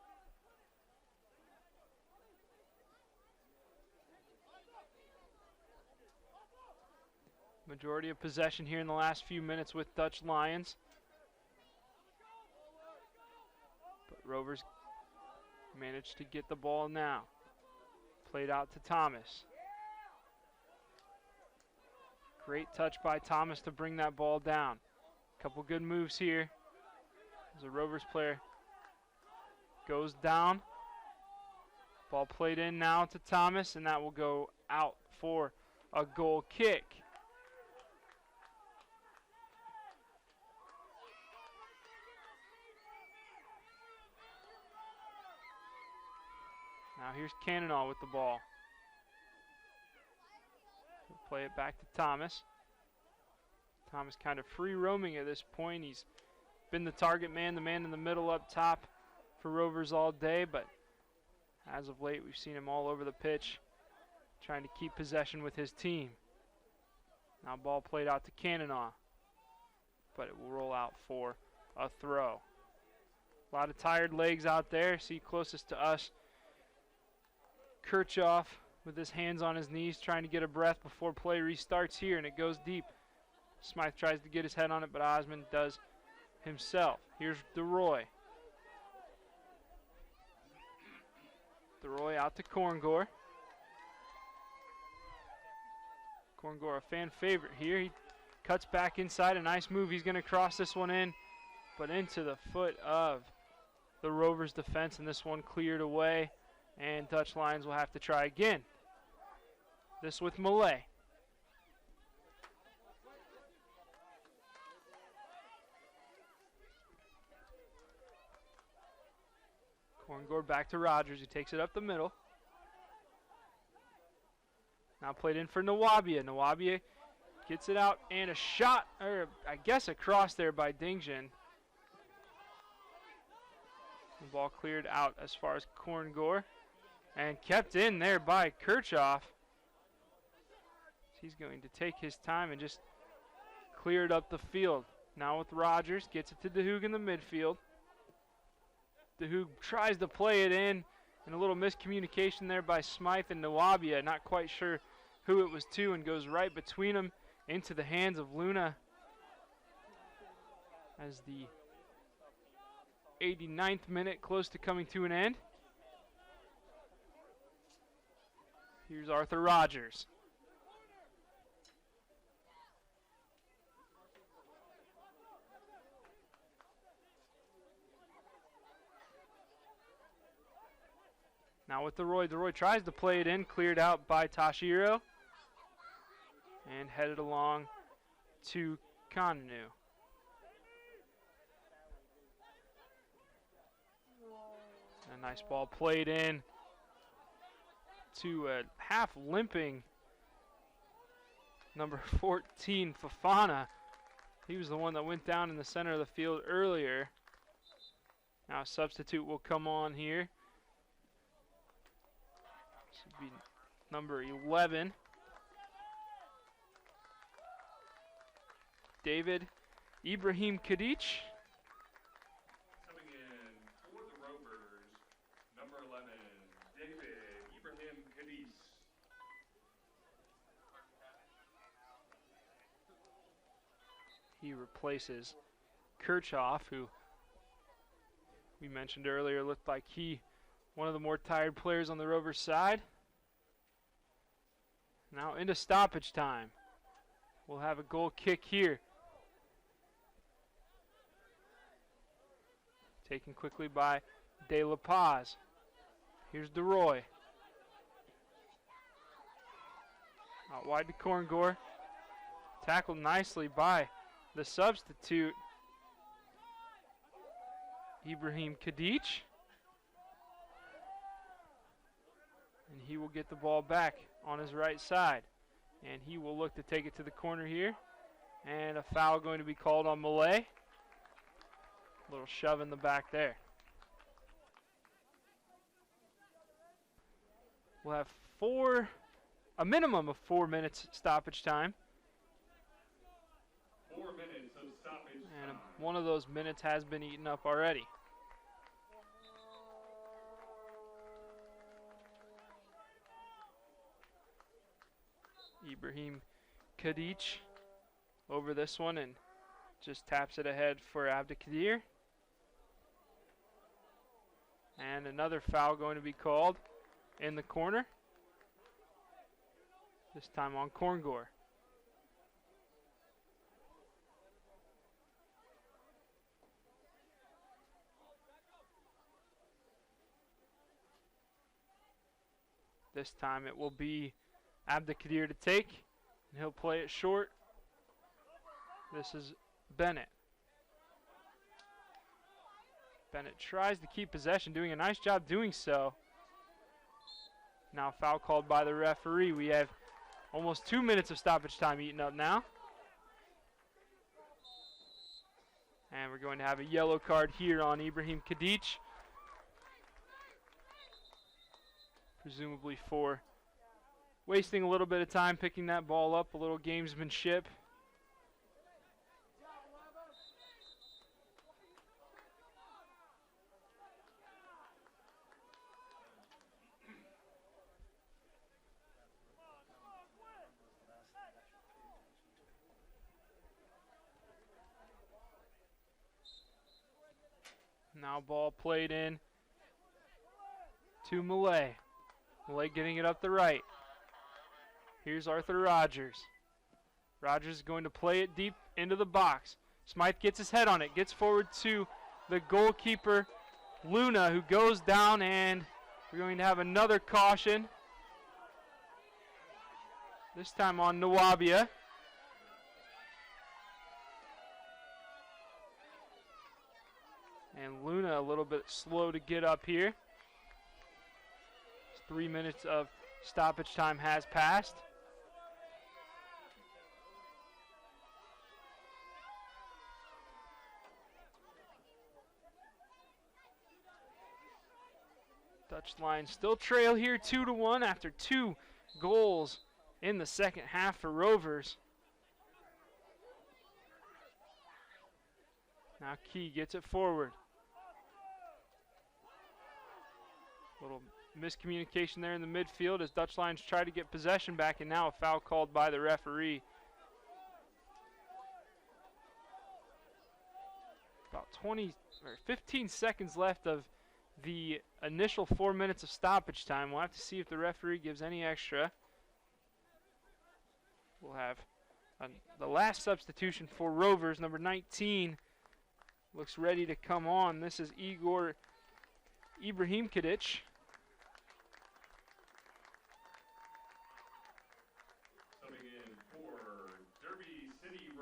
[SPEAKER 1] Majority of possession here in the last few minutes with Dutch Lions. But Rovers managed to get the ball now. Played out to Thomas. Great touch by Thomas to bring that ball down. Couple good moves here. As a Rovers player goes down. Ball played in now to Thomas, and that will go out for a goal kick. Now here's Cannonau with the ball. We'll play it back to Thomas. Thomas kind of free roaming at this point. He's been the target man, the man in the middle up top for Rovers all day, but as of late we've seen him all over the pitch trying to keep possession with his team. Now ball played out to Cannonau, but it will roll out for a throw. A lot of tired legs out there. See closest to us, Kirchhoff with his hands on his knees trying to get a breath before play restarts here, and it goes deep. Smythe tries to get his head on it, but Osmond does himself. Here's DeRoy. DeRoy out to Korngor. Korngor, a fan favorite here. He cuts back inside, a nice move. He's going to cross this one in, but into the foot of the Rovers defense, and this one cleared away. And Dutch Lions will have to try again. This with Malay. Korngor back to Rogers, who takes it up the middle. Now played in for Nawabia. Nawabia gets it out, and a shot, or I guess a cross there by Dingjan. The ball cleared out as far as Korngor. And kept in there by Kirchhoff. He's going to take his time and just clear it up the field. Now with Rogers, gets it to DeHoog in the midfield. DeHoog tries to play it in, and a little miscommunication there by Smythe and Nawabia. Not quite sure who it was to, and goes right between them into the hands of Luna. As the 89th minute close to coming to an end. Here's Arthur Rogers. Now with DeRoy tries to play it in, cleared out by Toshiro, and headed along to Kananu. A nice ball played in to a half limping number 14, Fafana. He was the one that went down in the center of the field earlier. Now a substitute will come on here. This would be number 11. David Ibrahim Kadic.
[SPEAKER 2] Coming in for the Rovers, number 11, David Ibrahim Cadiz.
[SPEAKER 1] He replaces Kirchhoff, who we mentioned earlier looked like one of the more tired players on the Rovers side. Now into stoppage time. We'll have a goal kick here. Taken quickly by De La Paz. Here's DeRoy. Out wide to Korngor. Tackled nicely by the substitute, Ibrahim Kadic. And he will get the ball back on his right side. And he will look to take it to the corner here. And a foul going to be called on Malay. Little shove in the back there. We'll have a minimum of 4 minutes stoppage time.
[SPEAKER 2] 4 minutes of stoppage
[SPEAKER 1] And
[SPEAKER 2] time.
[SPEAKER 1] one of those minutes has been eaten up already. Ibrahim Kadic over this one and just taps it ahead for Abdikadir. And another foul going to be called in the corner. This time on Korngor. This time it will be Abdikadir to take, and he'll play it short. This is Bennett. Bennett tries to keep possession, doing a nice job doing so. Now foul called by the referee. We have almost 2 minutes of stoppage time eaten up now. And we're going to have a yellow card here on Ibrahim Kadic. Presumably for wasting a little bit of time picking that ball up, a little gamesmanship. Now ball played in to Malay. Malay getting it up the right. Here's Arthur Rogers. Rogers is going to play it deep into the box. Smythe gets his head on it, gets forward to the goalkeeper, Luna, who goes down, and we're going to have another caution. This time on Nawabia. And Luna a little bit slow to get up here. 3 minutes of stoppage time has passed. Dutch Lions still trail here 2-1 after 2 goals in the second half for Rovers. Now Key gets it forward. Little miscommunication there in the midfield as Dutch Lions try to get possession back, and now a foul called by the referee. About 15 seconds left of the initial 4 minutes of stoppage time. We'll have to see if the referee gives any extra. We'll have the last substitution for Rovers, number 19, looks ready to come on. This is Igor Ibrahim Kadic.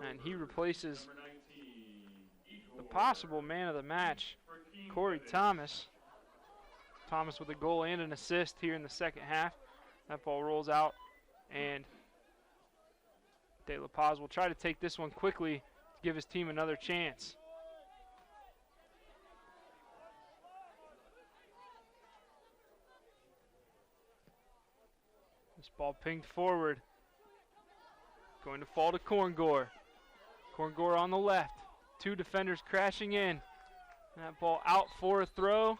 [SPEAKER 1] And he replaces
[SPEAKER 2] Number 19,
[SPEAKER 1] the possible man of the match, Corey Thomas. Thomas with a goal and an assist here in the second half. That ball rolls out, and De La Paz will try to take this one quickly to give his team another chance. This ball pinged forward. Going to fall to Korngor. Korngor on the left. Two defenders crashing in. That ball out for a throw.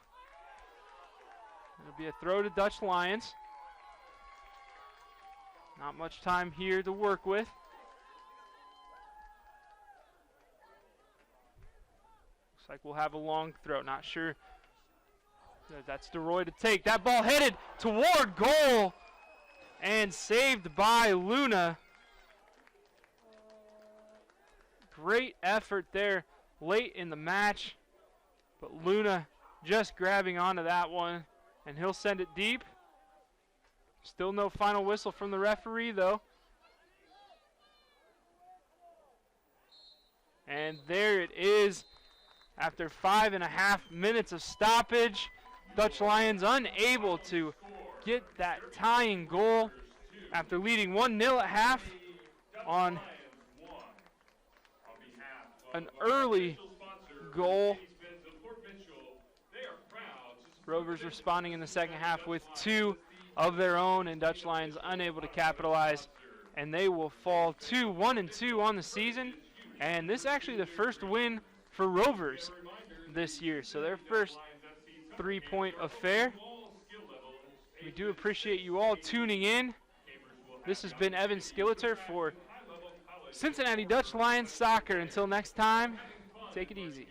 [SPEAKER 1] It'll be a throw to Dutch Lions. Not much time here to work with. Looks like we'll have a long throw. Not sure. That's DeRoy to take. That ball headed toward goal and saved by Luna. Great effort there late in the match, but Luna just grabbing onto that one, and he'll send it deep. Still no final whistle from the referee, though. And there it is. After 5.5 minutes of stoppage, Dutch Lions unable to get that tying goal after leading 1-0 at half on an early goal. Rovers responding in the second half with 2 of their own, and Dutch Lions unable to capitalize, and they will fall to 1-2 on the season. And this is actually the first win for Rovers this year, so their first 3-point affair. We do appreciate you all tuning in. This has been Evan Skilleter for Cincinnati Dutch Lions Soccer. Until next time, take it easy.